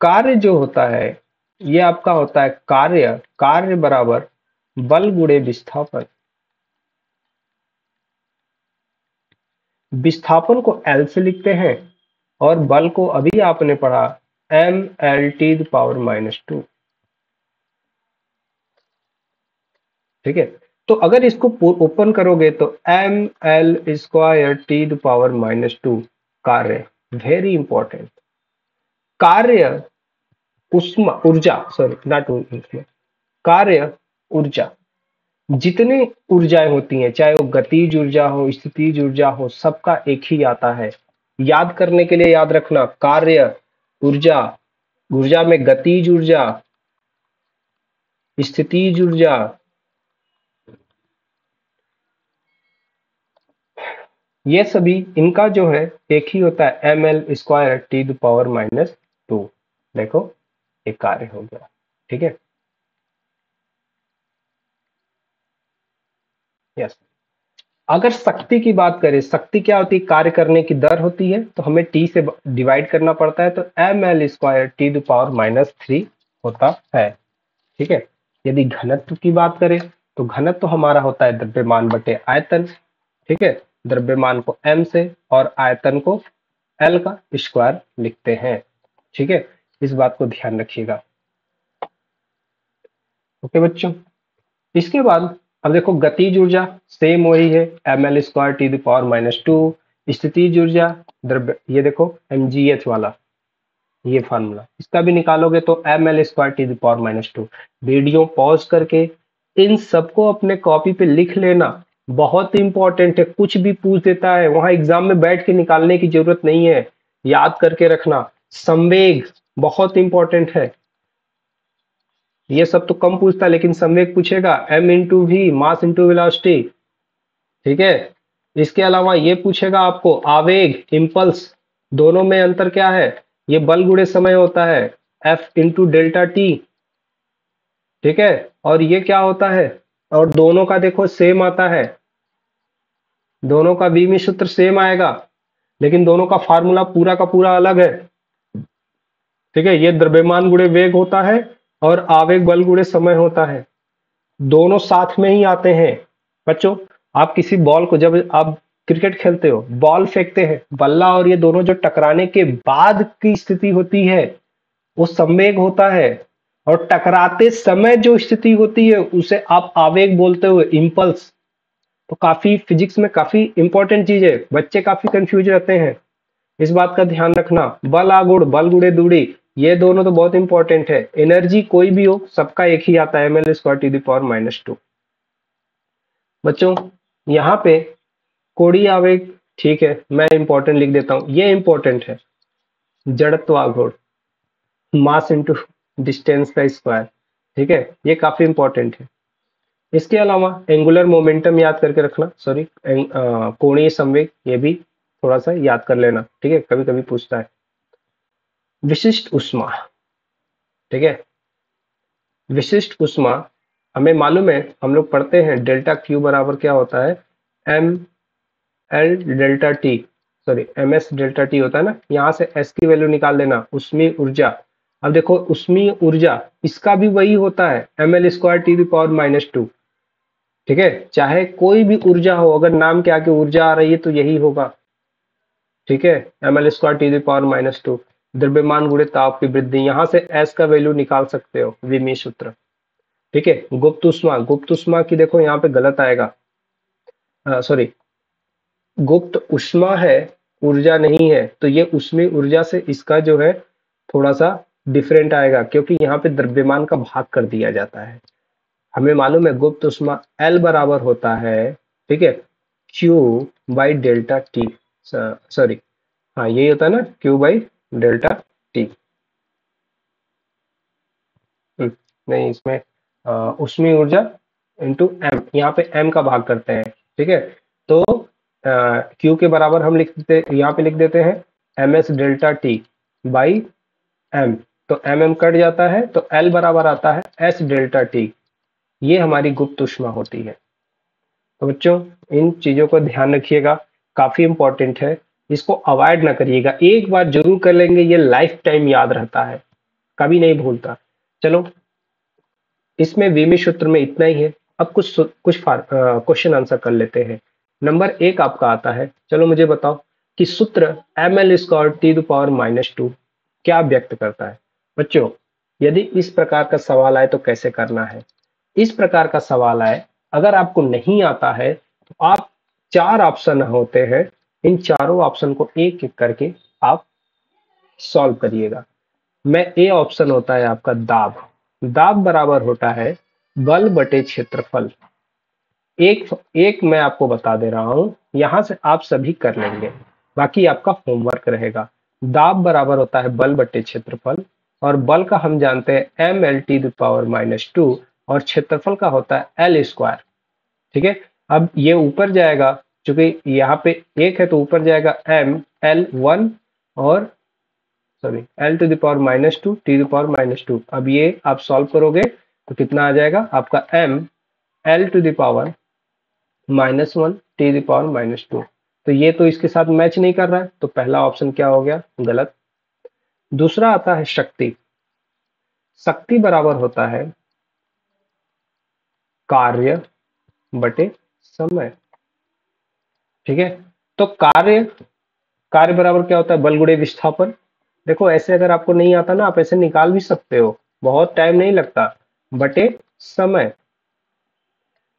कार्य जो होता है ये आपका होता है कार्य, कार्य बराबर बल गुणे विस्थापन। विस्थापन को L से लिखते हैं और बल को अभी आपने पढ़ा mL⁻²। ठीक है, तो अगर इसको ओपन करोगे तो mL²T⁻²। कार्य वेरी इंपॉर्टेंट, कार्य उष्मा ऊर्जा, सॉरी नॉट ऊष्मा, कार्य ऊर्जा। जितनी ऊर्जाएं होती हैं चाहे वो गतिज ऊर्जा हो, स्थितिज ऊर्जा हो, सबका एक ही आता है। याद करने के लिए याद रखना, कार्य ऊर्जा, ऊर्जा में गतिज ऊर्जा, स्थितिज ऊर्जा, ये सभी इनका जो है एक ही होता है mL²T⁻²। देखो एक कार्य हो गया। ठीक है, यस। अगर शक्ति की बात करें, शक्ति क्या होती है, कार्य करने की दर होती है, तो हमें T से डिवाइड करना पड़ता है, तो mL²T⁻³ होता है। ठीक है, यदि घनत्व की बात करें तो घनत्व हमारा होता है द्रव्यमान बटे आयतन। ठीक है, द्रव्यमान को m से और आयतन को L का स्क्वायर लिखते हैं। ठीक है, इस बात को ध्यान रखिएगा। ओके बच्चों, इसके बाद अब देखो गतिज ऊर्जा सेम वही है mL²T⁻²। स्थितिज ऊर्जा द्रव्य, ये देखो mgh वाला ये फार्मूला, इसका भी निकालोगे तो mL²T⁻²। वीडियो पॉज करके इन सबको अपने कॉपी पे लिख लेना, बहुत इंपॉर्टेंट है। कुछ भी पूछ देता है वहां एग्जाम में बैठ के निकालने की जरूरत नहीं है, याद करके रखना। संवेग बहुत इंपॉर्टेंट है, ये सब तो कम पूछता है लेकिन संवेग पूछेगा, m×v मास इंटू वेलोसिटी। ठीक है, इसके अलावा ये पूछेगा आपको आवेग, इम्पल्स, दोनों में अंतर क्या है, ये बल गुणे समय होता है F×Δt। ठीक है, और ये क्या होता है, और दोनों का देखो सेम आता है, दोनों का बीमी सूत्र सेम आएगा लेकिन दोनों का फार्मूला पूरा का पूरा अलग है। ठीक है, ये द्रव्यमान गुणे वेग होता है और आवेग बल गुणे समय होता है, दोनों साथ में ही आते हैं। बच्चों आप किसी बॉल को, जब आप क्रिकेट खेलते हो बॉल फेंकते हैं, बल्ला और ये दोनों जो टकराने के बाद की स्थिति होती है वो संवेग होता है, और टकराते समय जो स्थिति होती है उसे आप आवेग बोलते हो, इम्पल्स। तो काफी फिजिक्स में काफी इंपॉर्टेंट चीज है, बच्चे काफी कंफ्यूज रहते हैं, इस बात का ध्यान रखना। बल आगुण बल गुणे दूरी, ये दोनों तो बहुत इंपॉर्टेंट है। एनर्जी कोई भी हो सबका एक ही आता है mL²T⁻²। बच्चों यहाँ पे कोणीय आवेग, ठीक है मैं इंपॉर्टेंट लिख देता हूं, ये इंपॉर्टेंट है। जड़त्व आघूर्ण मास इंटू डिस्टेंस का स्क्वायर, ठीक है ये काफी इंपॉर्टेंट है। इसके अलावा एंगुलर मोमेंटम याद करके रखना, सॉरी कोणीय संवेग, ये भी थोड़ा सा याद कर लेना। ठीक है, कभी कभी पूछता है। विशिष्ट ऊष्मा, ठीक है, विशिष्ट ऊष्मा हमें मालूम है, हम लोग पढ़ते हैं डेल्टा क्यू बराबर क्या होता है, mL∆T, सॉरी ms∆T होता है ना, यहाँ से s की वैल्यू निकाल लेना, ऊष्मीय ऊर्जा। अब देखो ऊष्मीय ऊर्जा इसका भी वही होता है mL²T⁻²। ठीक है, चाहे कोई भी ऊर्जा हो, अगर नाम के आगे ऊर्जा आ रही है तो यही होगा। ठीक है, mL²T⁻²। द्रव्यमान गुणे ताप की वृद्धि, यहां से s का वैल्यू निकाल सकते हो, विमी सूत्र। ठीक है। गुप्त उष्मा की देखो यहाँ पे गलत आएगा, सॉरी, गुप्त उष्मा है, ऊर्जा नहीं है, तो ये उष्मीय ऊर्जा से इसका जो है थोड़ा सा डिफरेंट आएगा, क्योंकि यहाँ पे द्रव्यमान का भाग कर दिया जाता है। हमें मालूम है गुप्त उष्मा L बराबर होता है, ठीक है, Q by delta T, sorry, हाँ यही होता है ना, Q बाई डेल्टा टी। नहीं, इसमें उष्मीय ऊर्जा इंटू एम, यहाँ पे एम का भाग करते हैं, ठीक है। तो क्यू के बराबर हम लिख देते, यहाँ पे लिख देते हैं M S delta T by M, तो एम एम कट जाता है, तो एल बराबर आता है एस डेल्टा टी। ये हमारी गुप्त ऊष्मा होती है। तो बच्चों इन चीजों को ध्यान रखिएगा, काफी इंपॉर्टेंट है, इसको अवॉइड ना करिएगा, एक बार जरूर कर लेंगे, ये लाइफ टाइम याद रहता है, कभी नहीं भूलता। चलो, इसमें वीमी सूत्र में इतना ही है। अब कुछ क्वेश्चन आंसर कर लेते हैं। नंबर 1 आपका आता है, चलो मुझे बताओ कि सूत्र M L square T to power -2 क्या व्यक्त करता है। बच्चों यदि इस प्रकार का सवाल आए तो कैसे करना है। इस प्रकार का सवाल आए, अगर आपको नहीं आता है तो आप 4 ऑप्शन होते हैं, इन चारों ऑप्शन को एक एक करके आप सॉल्व करिएगा। मैं ए ऑप्शन होता है आपका दाब, दाब बराबर होता है बल बटे क्षेत्रफल। एक एक मैं आपको बता दे रहा हूं, यहां से आप सभी कर लेंगे, बाकी आपका होमवर्क रहेगा। दाब बराबर होता है बल बटे क्षेत्रफल, और बल का हम जानते हैं एम एल टी पावर -2, और क्षेत्रफल का होता है एल स्क्वायर, ठीक है। अब ये ऊपर जाएगा, चूंकि यहाँ पे एक है तो ऊपर जाएगा एम एल 1, और sorry L to the power -2 T to power -2। अब ये आप सॉल्व करोगे तो कितना आ जाएगा आपका m L to the power -1 T to the power -2। तो ये तो इसके साथ मैच नहीं कर रहा है, तो पहला ऑप्शन क्या हो गया, गलत। दूसरा आता है शक्ति, शक्ति बराबर होता है कार्य बटे समय, ठीक है। तो कार्य, कार्य बराबर क्या होता है बल गुणे विस्थापन। देखो ऐसे अगर आपको नहीं आता ना, आप ऐसे निकाल भी सकते हो, बहुत टाइम नहीं लगता, बटे समय।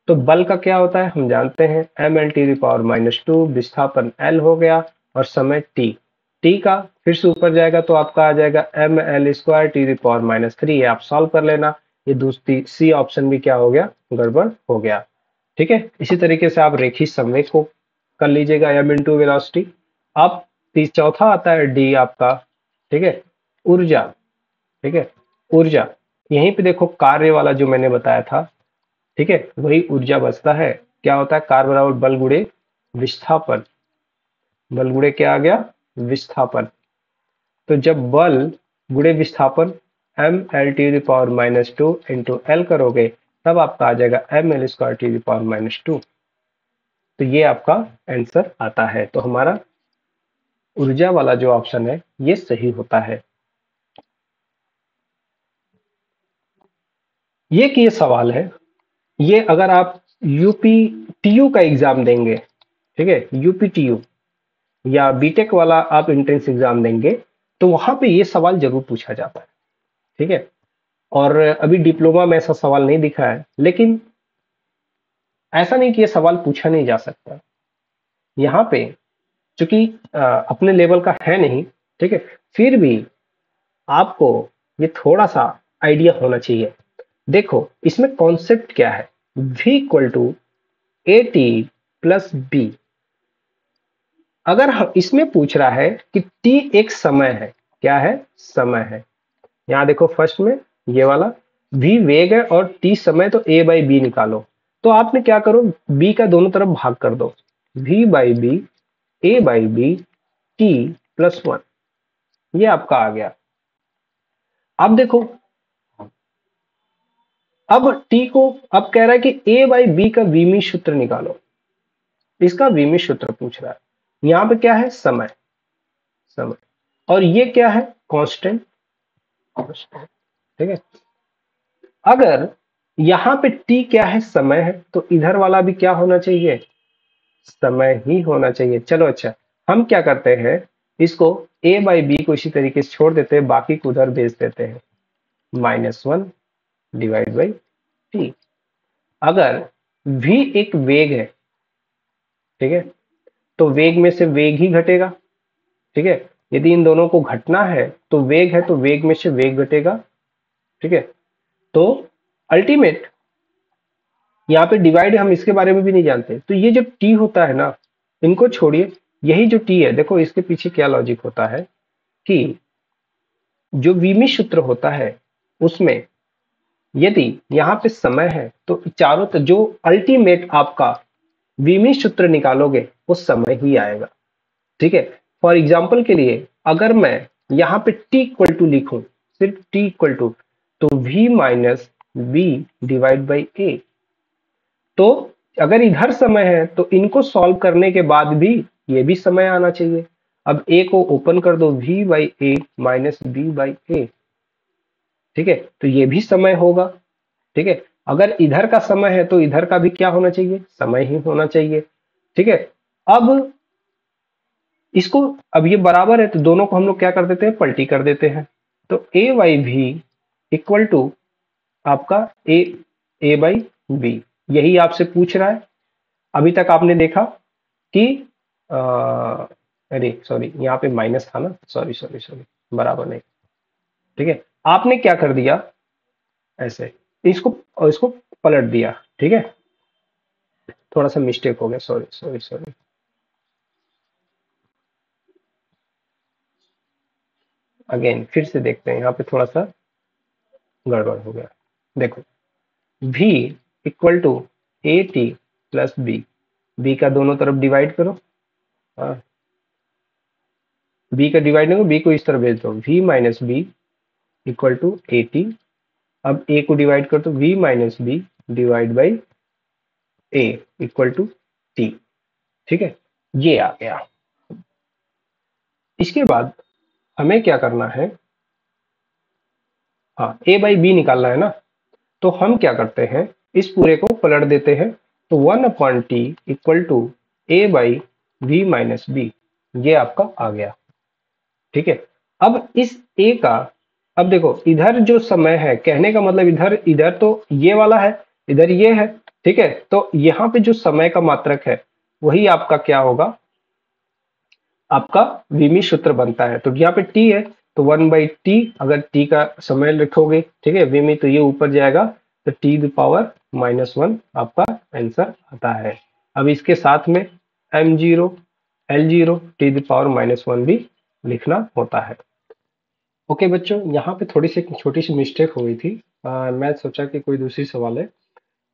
तो बल का क्या होता है हम जानते हैं एम एल टी पावर -2, विस्थापन एल हो गया, और समय टी। टी का फिर से ऊपर जाएगा तो आपका आ जाएगा M L square T power -3। ये आप सॉल्व कर लेना, ये दूसरी सी ऑप्शन भी क्या हो गया, गड़बड़ हो गया, ठीक है। इसी तरीके से आप रेखीय संवेग को कर लीजिएगा, एम इंटू वेलोसिटी। अब चौथा आता है डी आपका, ठीक है, ऊर्जा, ठीक है, ऊर्जा। यहीं पे देखो कार्य वाला जो मैंने बताया था, ठीक है, वही ऊर्जा बचता है, क्या होता है कार्य बराबर बल गुणे विस्थापन, बल गुणे क्या आ गया, विस्थापन। तो जब बल गुणे विस्थापन M L T power -2 into L करोगे, तब आपका आ जाएगा M L square T power -2। तो ये आपका आंसर आता है, तो हमारा ऊर्जा वाला जो ऑप्शन है ये सही होता है। ये सवाल है, ये अगर आप यूपी टीयू का एग्जाम देंगे, ठीक है, यूपी टीयू या बीटेक वाला आप एंट्रेंस एग्जाम देंगे, तो वहां पे ये सवाल जरूर पूछा जाता है, ठीक है। और अभी डिप्लोमा में ऐसा सवाल नहीं दिखा है, लेकिन ऐसा नहीं कि ये सवाल पूछा नहीं जा सकता। यहाँ पे चूंकि अपने लेवल का है नहीं, ठीक है, फिर भी आपको ये थोड़ा सा आइडिया होना चाहिए। देखो इसमें कॉन्सेप्ट क्या है, v equal to A T plus B. अगर हम इसमें पूछ रहा है कि t एक समय है, क्या है, समय है। यहां देखो फर्स्ट में ये वाला v वेग है और t समय, तो a बाई बी निकालो। तो आपने क्या करो, b का दोनों तरफ भाग कर दो, v by B, a by B, t plus 1, ये आपका आ गया। अब देखो, अब t को, अब कह रहा है कि a बाई बी का विमी सूत्र निकालो, इसका विमी सूत्र पूछ रहा है। यहां पे क्या है, समय, समय, और ये क्या है, कांस्टेंट, ठीक है। अगर यहां पे t क्या है, समय है, तो इधर वाला भी क्या होना चाहिए, समय ही होना चाहिए। चलो अच्छा, हम क्या करते हैं, इसको a बाई बी को इसी तरीके से छोड़ देते हैं, बाकी को उधर भेज देते हैं, -1 डिवाइड बाई t। अगर v एक वेग है, ठीक है, तो वेग में से वेग ही घटेगा, ठीक है। यदि इन दोनों को घटना है तो वेग है तो वेग में से वेग घटेगा, ठीक है। तो अल्टीमेट यहाँ पे डिवाइड हम इसके बारे में भी नहीं जानते। तो ये जब टी होता है ना, इनको छोड़िए, यही जो टी है, देखो इसके पीछे क्या लॉजिक होता है कि जो वीमी सूत्र होता है उसमें यदि यहाँ पे समय है तो चारों तरफ जो अल्टीमेट आपका वीमी सूत्र निकालोगे वो समय ही आएगा, ठीक है। फॉर एग्जाम्पल के लिए अगर मैं यहाँ पे t इक्वल टू लिखूं, सिर्फ t इक्वल टू, तो v minus B divide by a. तो अगर इधर समय है तो इनको सॉल्व करने के बाद भी ये भी समय आना चाहिए। अब a को ओपन कर दो, v by a minus b by a, ठीक है, तो ये भी समय होगा, ठीक है। अगर इधर का समय है तो इधर का भी क्या होना चाहिए, समय ही होना चाहिए, ठीक है। अब इसको, अब ये बराबर है तो दोनों को हम लोग क्या कर देते हैं, पलटी कर देते हैं। तो ए बाई भी इक्वल टू आपका ए बाई बी, यही आपसे पूछ रहा है। अभी तक आपने देखा कि अरे सॉरी, यहाँ पे माइनस था ना, सॉरी सॉरी सॉरी, बराबर नहीं, ठीक है। आपने क्या कर दिया, ऐसे इसको पलट दिया, ठीक है। थोड़ा सा मिस्टेक हो गया, सॉरी सॉरी सॉरी। अगेन फिर से देखते हैं, यहाँ पे थोड़ा सा गड़बड़ हो गया। देखो v equal to A T plus B, B का दोनों तरफ डिवाइड करो, हाँ, बी का डिवाइड नहीं, बी को इस तरफ भेज दो, v minus B equal to A T. अब a को डिवाइड कर दो, v minus B divide by A equal to T, ठीक है, ये आ गया। इसके बाद हमें क्या करना है, हाँ, ए बाई बी निकालना है ना, तो हम क्या करते हैं, इस पूरे को पलट देते हैं। तो 1/t equal to A by V minus B, ये आपका आ गया, ठीक है। अब इस a का, अब देखो इधर जो समय है, कहने का मतलब इधर इधर तो ये वाला है, इधर ये है, ठीक है। तो यहाँ पे जो समय का मात्रक है वही आपका क्या होगा, आपका विमी सूत्र बनता है। तो यहाँ पे t है तो 1/t, अगर t का समय लिखोगे, ठीक है, विमी, तो ये ऊपर जाएगा, तो t द पावर -1 आपका आंसर आता है। अब इसके साथ में m0 l0 t the power -1 भी लिखना होता है। ओके बच्चों, यहाँ पे थोड़ी सी छोटी सी मिस्टेक हो गई थी। मैं सोचा कि कोई दूसरी सवाल है।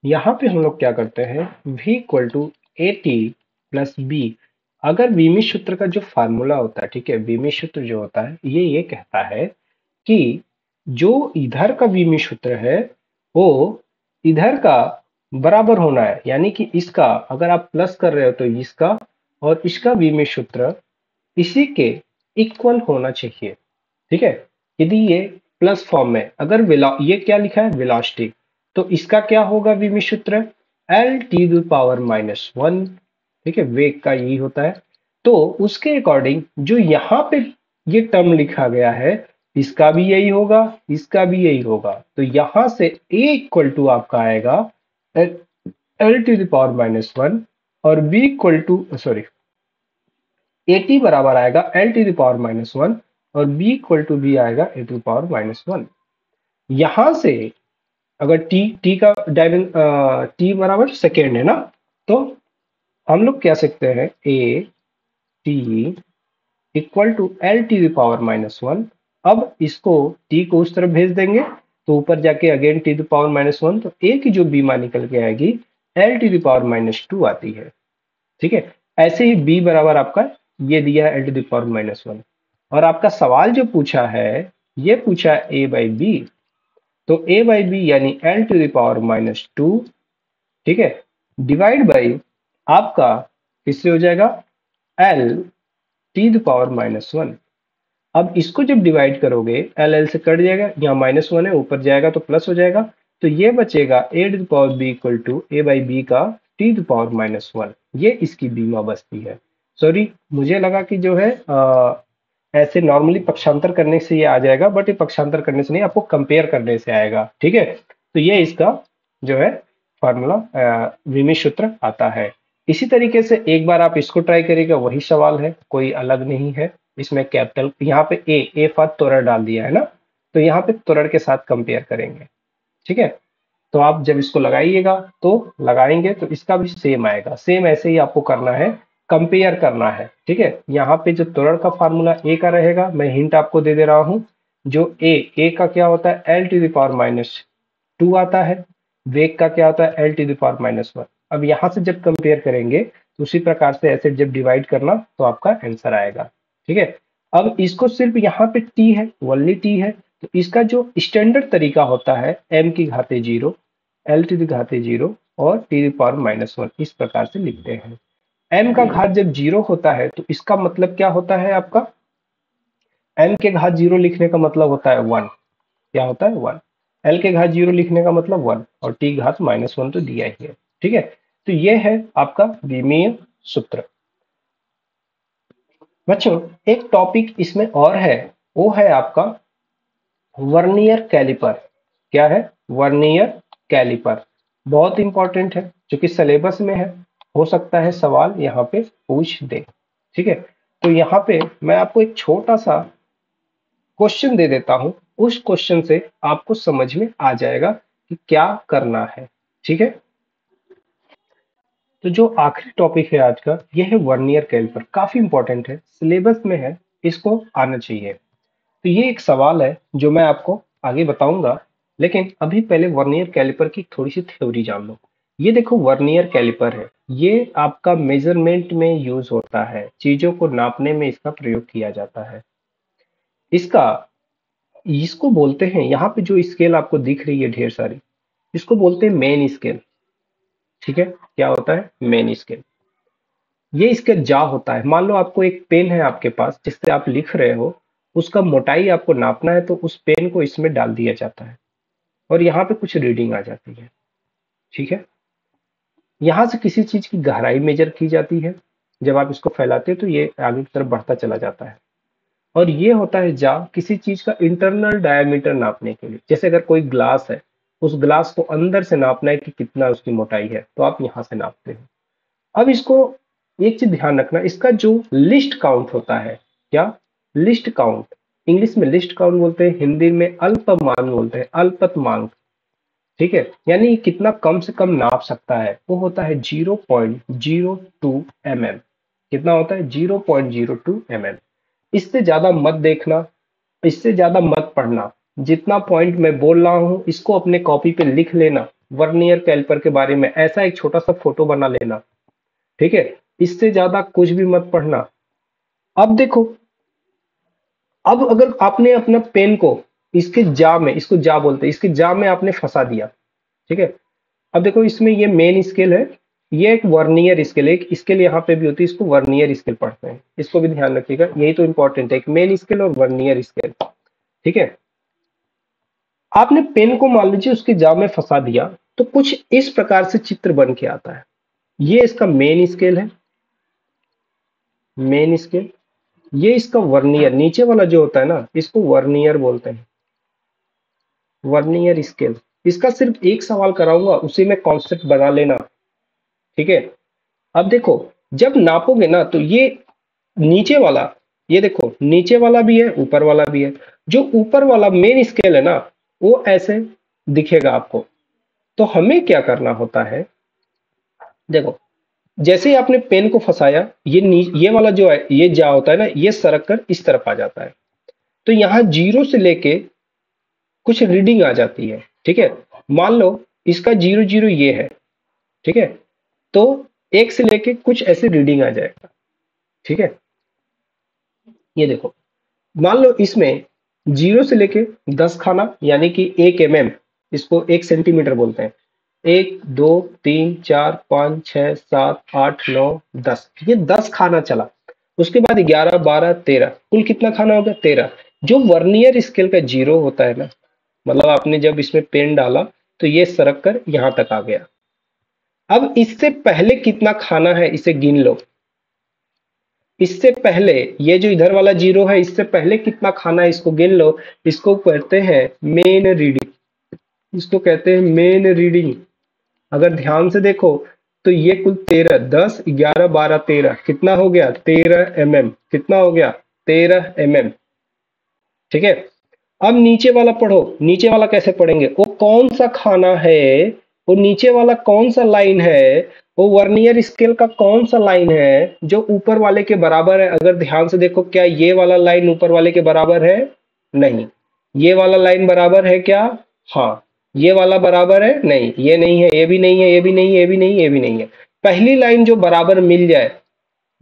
यहाँ पे हम लोग क्या करते हैं, v equal to A T plus B. अगर वीमी सूत्र का जो फार्मूला होता है, ठीक है, वीमी सूत्र जो होता है ये कहता है कि जो इधर का वीमी सूत्र है वो इधर का बराबर होना है, यानी कि इसका अगर आप प्लस कर रहे हो तो इसका और इसका वीमी सूत्र इसी के इक्वल होना चाहिए, ठीक है। यदि ये प्लस फॉर्म में, अगर ये क्या लिखा है, वेलोसिटी, तो इसका क्या होगा विमी सूत्र, एल टी द पावर -1, ठीक है, वेग का यही होता है। तो उसके अकॉर्डिंग जो यहाँ पे ये टर्म लिखा गया है, इसका भी यही होगा, इसका भी यही होगा। तो यहां से a इक्वल टू आपका आएगा एल टू द पावर -1 और b equal to, sorry, A T बराबर आएगा एल टू द पावर -1 और b इक्वल टू बी आएगा ए टू द पावर -1। यहां से अगर t का डायमेंशन t बराबर सेकेंड है ना, तो हम लोग कह सकते हैं a t equal to L T the power -1। अब इसको t को उस तरफ भेज देंगे तो ऊपर जाके अगेन टी द पावर -1, तो a की जो बीमा निकल के आएगी एल टी द पावर -2 आती है, ठीक है। ऐसे ही b बराबर आपका ये दिया है एल टू द पावर -1। और आपका सवाल जो पूछा है, ये पूछा है a बाई बी, तो a बाई बी यानी एल टू द पावर -2, ठीक है, डिवाइड बाई आपका किससे हो जाएगा, एल टी द पावर -1। अब इसको जब डिवाइड करोगे, एल एल से कट जाएगा, यहाँ -1 है, ऊपर जाएगा तो प्लस हो जाएगा, तो ये बचेगा a to the power b equal to A by b का टी द पावर -1, ये इसकी बीमा बचती है। सॉरी, मुझे लगा कि जो है ऐसे नॉर्मली पक्षांतर करने से ये आ जाएगा, बट ये पक्षांतर करने से नहीं, आपको कंपेयर करने से आएगा, ठीक है। तो ये इसका जो है फार्मूला विमी सूत्र आता है। इसी तरीके से एक बार आप इसको ट्राई करिएगा, वही सवाल है, कोई अलग नहीं है। इसमें कैपिटल यहाँ पे ए फॉर त्वरण डाल दिया है ना, तो यहाँ पे त्वरण के साथ कंपेयर करेंगे। ठीक है, तो आप जब इसको लगाइएगा तो लगाएंगे तो इसका भी सेम आएगा, सेम ऐसे ही आपको करना है, कंपेयर करना है। ठीक है, यहाँ पे जो त्वरण का फार्मूला ए का रहेगा, मैं हिंट आपको दे दे रहा हूँ, जो ए का क्या होता है, एल टू द पावर -2 आता है, वेग का क्या होता है, एल टू द पावर -1। अब यहाँ से जब कंपेयर करेंगे तो उसी प्रकार से ऐसे जब डिवाइड करना तो आपका आंसर आएगा। ठीक है, अब इसको सिर्फ यहाँ पे टी है, ओनली टी है, तो इसका जो स्टैंडर्ड तरीका होता है m की घाते 0, l टू द घाते 0 और t टू पावर -1, इस प्रकार से लिखते हैं। m का घात जब 0 होता है तो इसका मतलब क्या होता है आपका, m के घात 0 लिखने का मतलब होता है 1, क्या होता है 1, l के घात 0 लिखने का मतलब 1 और t घात -1 तो दिया ही है। ठीक है, तो ये है आपका विमीय सूत्र। बच्चों एक टॉपिक इसमें और है, वो है आपका वर्नियर कैलिपर। क्या है, वर्नियर कैलिपर, बहुत इंपॉर्टेंट है, क्योंकि सिलेबस में है, हो सकता है सवाल यहाँ पे पूछ दे। ठीक है, तो यहाँ पे मैं आपको एक छोटा सा क्वेश्चन दे देता हूं, उस क्वेश्चन से आपको समझ में आ जाएगा कि क्या करना है। ठीक है, तो जो आखिरी टॉपिक है आज का, यह है वर्नियर कैलिपर, काफी इंपॉर्टेंट है, सिलेबस में है, इसको आना चाहिए। तो ये एक सवाल है जो मैं आपको आगे बताऊंगा, लेकिन अभी पहले वर्नियर कैलिपर की थोड़ी सी थ्योरी जान लो। ये देखो वर्नियर कैलिपर है, ये आपका मेजरमेंट में यूज होता है, चीजों को नापने में इसका प्रयोग किया जाता है। इसका इसको बोलते हैं, यहाँ पे जो स्केल आपको दिख रही है ढेर सारी, इसको बोलते हैं मेन स्केल। ठीक है, क्या होता है, मेन स्केल। ये इसका जा होता है, मान लो आपको एक पेन है आपके पास जिससे आप लिख रहे हो, उसका मोटाई आपको नापना है, तो उस पेन को इसमें डाल दिया जाता है और यहाँ पे कुछ रीडिंग आ जाती है। ठीक है, यहाँ से किसी चीज की गहराई मेजर की जाती है, जब आप इसको फैलाते हो तो ये आगे की तरफ बढ़ता चला जाता है। और ये होता है जा, किसी चीज का इंटरनल डायमीटर नापने के लिए, जैसे अगर कोई ग्लास है, उस ग्लास को अंदर से नापना है कि कितना उसकी मोटाई है, तो आप यहाँ से नापते हो। अब इसको एक चीज ध्यान रखना, इसका जो लिस्ट काउंट होता है, क्या, लिस्ट काउंट, इंग्लिश में लिस्ट काउंट बोलते हैं, हिंदी में अल्पमान बोलते हैं, अल्पतमांक। ठीक है, यानी कितना कम से कम नाप सकता है, वो होता है 0.02 mm। कितना होता है, 0.02 mm। इससे ज्यादा मत देखना, इससे ज्यादा मत पढ़ना, जितना पॉइंट मैं बोल रहा हूं इसको अपने कॉपी पे लिख लेना, वर्नियर कैलिपर के बारे में ऐसा एक छोटा सा फोटो बना लेना। ठीक है, इससे ज्यादा कुछ भी मत पढ़ना। अब देखो, अब अगर आपने अपना पेन को इसके जा में, इसको जा बोलते हैं, इसके जा में आपने फंसा दिया। ठीक है, अब देखो इसमें ये मेन स्केल है, ये एक वर्नियर स्केल है, एक स्केल यहाँ पे भी होती है, इसको वर्नियर स्केल पढ़ते हैं, इसको भी ध्यान रखिएगा, यही तो इंपॉर्टेंट है, एक मेन स्केल और वर्नियर स्केल। ठीक है, आपने पेन को मान लीजिए उसके जाम में फंसा दिया, तो कुछ इस प्रकार से चित्र बन के आता है। ये इसका मेन स्केल है, मेन स्केल, ये इसका वर्नियर, नीचे वाला जो होता है ना, इसको वर्नियर बोलते हैं, वर्नियर स्केल। इसका सिर्फ एक सवाल कराऊंगा, उसी में कॉन्सेप्ट बना लेना। ठीक है, अब देखो, जब नापोगे ना तो ये नीचे वाला, ये देखो नीचे वाला भी है, ऊपर वाला भी है, जो ऊपर वाला मेन स्केल है ना, वो ऐसे दिखेगा आपको। तो हमें क्या करना होता है, देखो, जैसे ही आपने पेन को फंसाया, ये वाला जो है, ये जा होता है ना, ये सरक कर इस तरफ आ जाता है, तो यहाँ 0 से लेके कुछ रीडिंग आ जाती है। ठीक है, मान लो इसका 0 0 ये है। ठीक है, तो 1 से लेके कुछ ऐसे रीडिंग आ जाएगा। ठीक है, ये देखो, मान लो इसमें 0 से लेके 10 खाना, यानी कि 1 mm, इसको 1 सेंटीमीटर बोलते हैं, 1 2 3 4 5 6 7 8 9 10, ये 10 खाना चला। उसके बाद 11 12 13, कुल कितना खाना होगा, 13। जो वर्नियर स्केल का 0 होता है ना, मतलब आपने जब इसमें पेन डाला तो ये सरक कर यहां तक आ गया। अब इससे पहले कितना खाना है इसे गिन लो, इससे पहले ये जो इधर वाला 0 है, इससे पहले कितना खाना है इसको गिन लो। इसको कहते हैं मेन रीडिंग, इसको कहते हैं मेन रीडिंग। अगर ध्यान से देखो तो ये कुल 13, 10, 11, 12, 13 कितना हो गया? 13 mm। कितना हो गया? 13 mm। ठीक है। अब नीचे वाला पढ़ो। नीचे वाला कैसे पढ़ेंगे? वो कौन सा खाना है, वो नीचे वाला कौन सा लाइन है, वो वर्नियर स्केल का कौन सा लाइन है जो ऊपर वाले के बराबर है? अगर ध्यान से देखो, क्या ये वाला लाइन ऊपर वाले के बराबर है? नहीं। ये वाला लाइन बराबर है क्या? हाँ। ये वाला बराबर है? नहीं। ये नहीं है, ये भी नहीं है, ये भी नहीं है, ये भी नहीं है, ये भी नहीं है। पहली लाइन जो बराबर मिल जाए,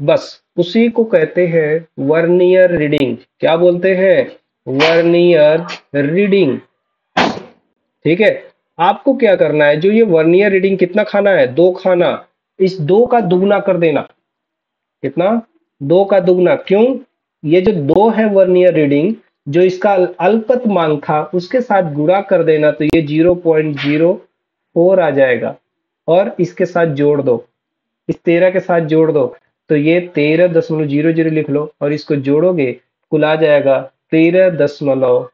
बस उसी को कहते हैं वर्नियर रीडिंग। क्या बोलते हैं? Vernier reading. ठीक है। आपको क्या करना है, जो ये वर्नियर रीडिंग कितना खाना है? 2 खाना। इस 2 का दुगना कर देना। कितना? 2 का दुगना। क्यों? ये जो 2 है वर्नियर रीडिंग, जो इसका अल्पतमांक था उसके साथ गुणा कर देना, तो ये 0.04 आ जाएगा। और इसके साथ जोड़ दो, इस 13 के साथ जोड़ दो, तो ये 13.00 लिख लो, और इसको जोड़ोगे कुल आ जाएगा 13 दशमलव,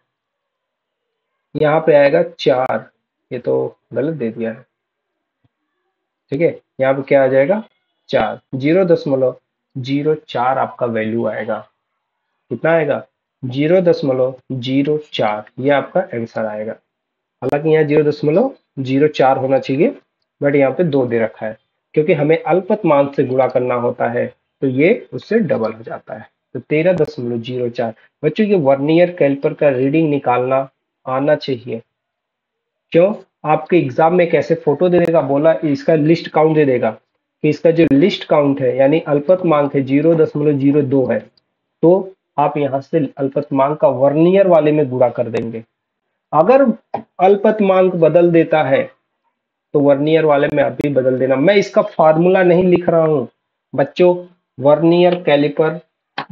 यहाँ पे आएगा 4। ये तो गलत दे दिया है। ठीक है। यहाँ पे क्या आ जाएगा? 4। 0.04 आपका वैल्यू आएगा। कितना आएगा? 0.04। ये आपका आंसर आएगा। हालांकि यहाँ 0.04 होना चाहिए, बट यहाँ पे 2 दे रखा है, क्योंकि हमें अल्पतमांक से गुणा करना होता है, तो ये उससे डबल हो जाता है। तो 13.04। बच्चों, ये वर्नियर कैलिपर का रीडिंग निकालना आना चाहिए। क्यों? आपके एग्जाम में कैसे फोटो दे देगा, बोला इसका लिस्ट काउंट दे देगा, कि इसका जो लिस्ट काउंट है यानी अल्पतमांक है 0.02 है, तो आप यहाँ से अल्पतमांक का वर्नियर वाले में गुणा कर देंगे। अगर अल्पतमांक बदल देता है तो वर्नियर वाले में आप भी बदल देना। मैं इसका फार्मूला नहीं लिख रहा हूं बच्चों। वर्नियर कैलिपर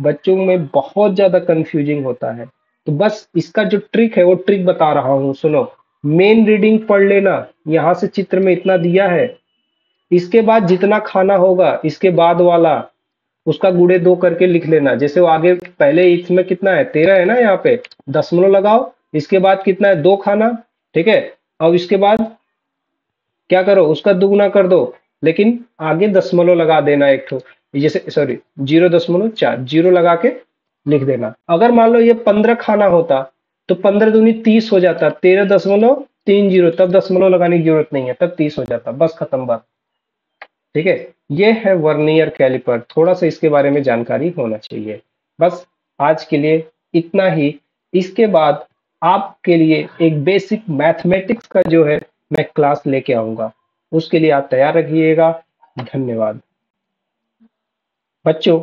बच्चों में बहुत ज्यादा कंफ्यूजिंग होता है, तो बस इसका जो ट्रिक है वो ट्रिक बता रहा हूं, सुनो। मेन रीडिंग पढ़ लेना, यहां से चित्र में इतना दिया है, इसके बाद जितना खाना होगा इसके बाद वाला, उसका गुणे 2 करके लिख लेना। जैसे वो आगे पहले इसमें कितना है? 13 है ना, यहाँ पे दशमलव लगाओ, इसके बाद कितना है? 2 खाना। ठीक है। अब इसके बाद क्या करो? उसका दुगना कर दो, लेकिन आगे दशमलव लगा देना एक ठो, जैसे सॉरी 0.4 जीरो लगा के लिख देना। अगर मान लो ये 15 खाना होता, तो 15 दूनी 30 हो जाता, 13.30, तब दशमलव लगाने की जरूरत नहीं है, तब 30 हो जाता। बस खत्म बात। ठीक है। ये है वर्नियर कैलिपर, थोड़ा सा इसके बारे में जानकारी होना चाहिए। बस आज के लिए इतना ही। इसके बाद आपके लिए एक बेसिक मैथमेटिक्स का जो है मैं क्लास लेके आऊंगा, उसके लिए आप तैयार रखिएगा। धन्यवाद बच्चों।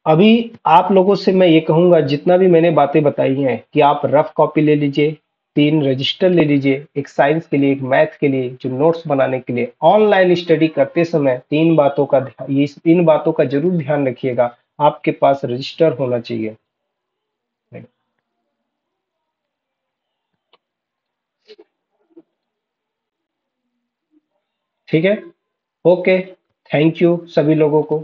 अभी आप लोगों से मैं ये कहूंगा, जितना भी मैंने बातें बताई हैं, कि आप रफ कॉपी ले लीजिए, 3 रजिस्टर ले लीजिए, एक साइंस के लिए, एक मैथ के लिए, जो नोट्स बनाने के लिए। ऑनलाइन स्टडी करते समय 3 बातों का ये 3 बातों का जरूर ध्यान रखिएगा। आपके पास रजिस्टर होना चाहिए। ठीक है। ओके। थैंक यू सभी लोगों को।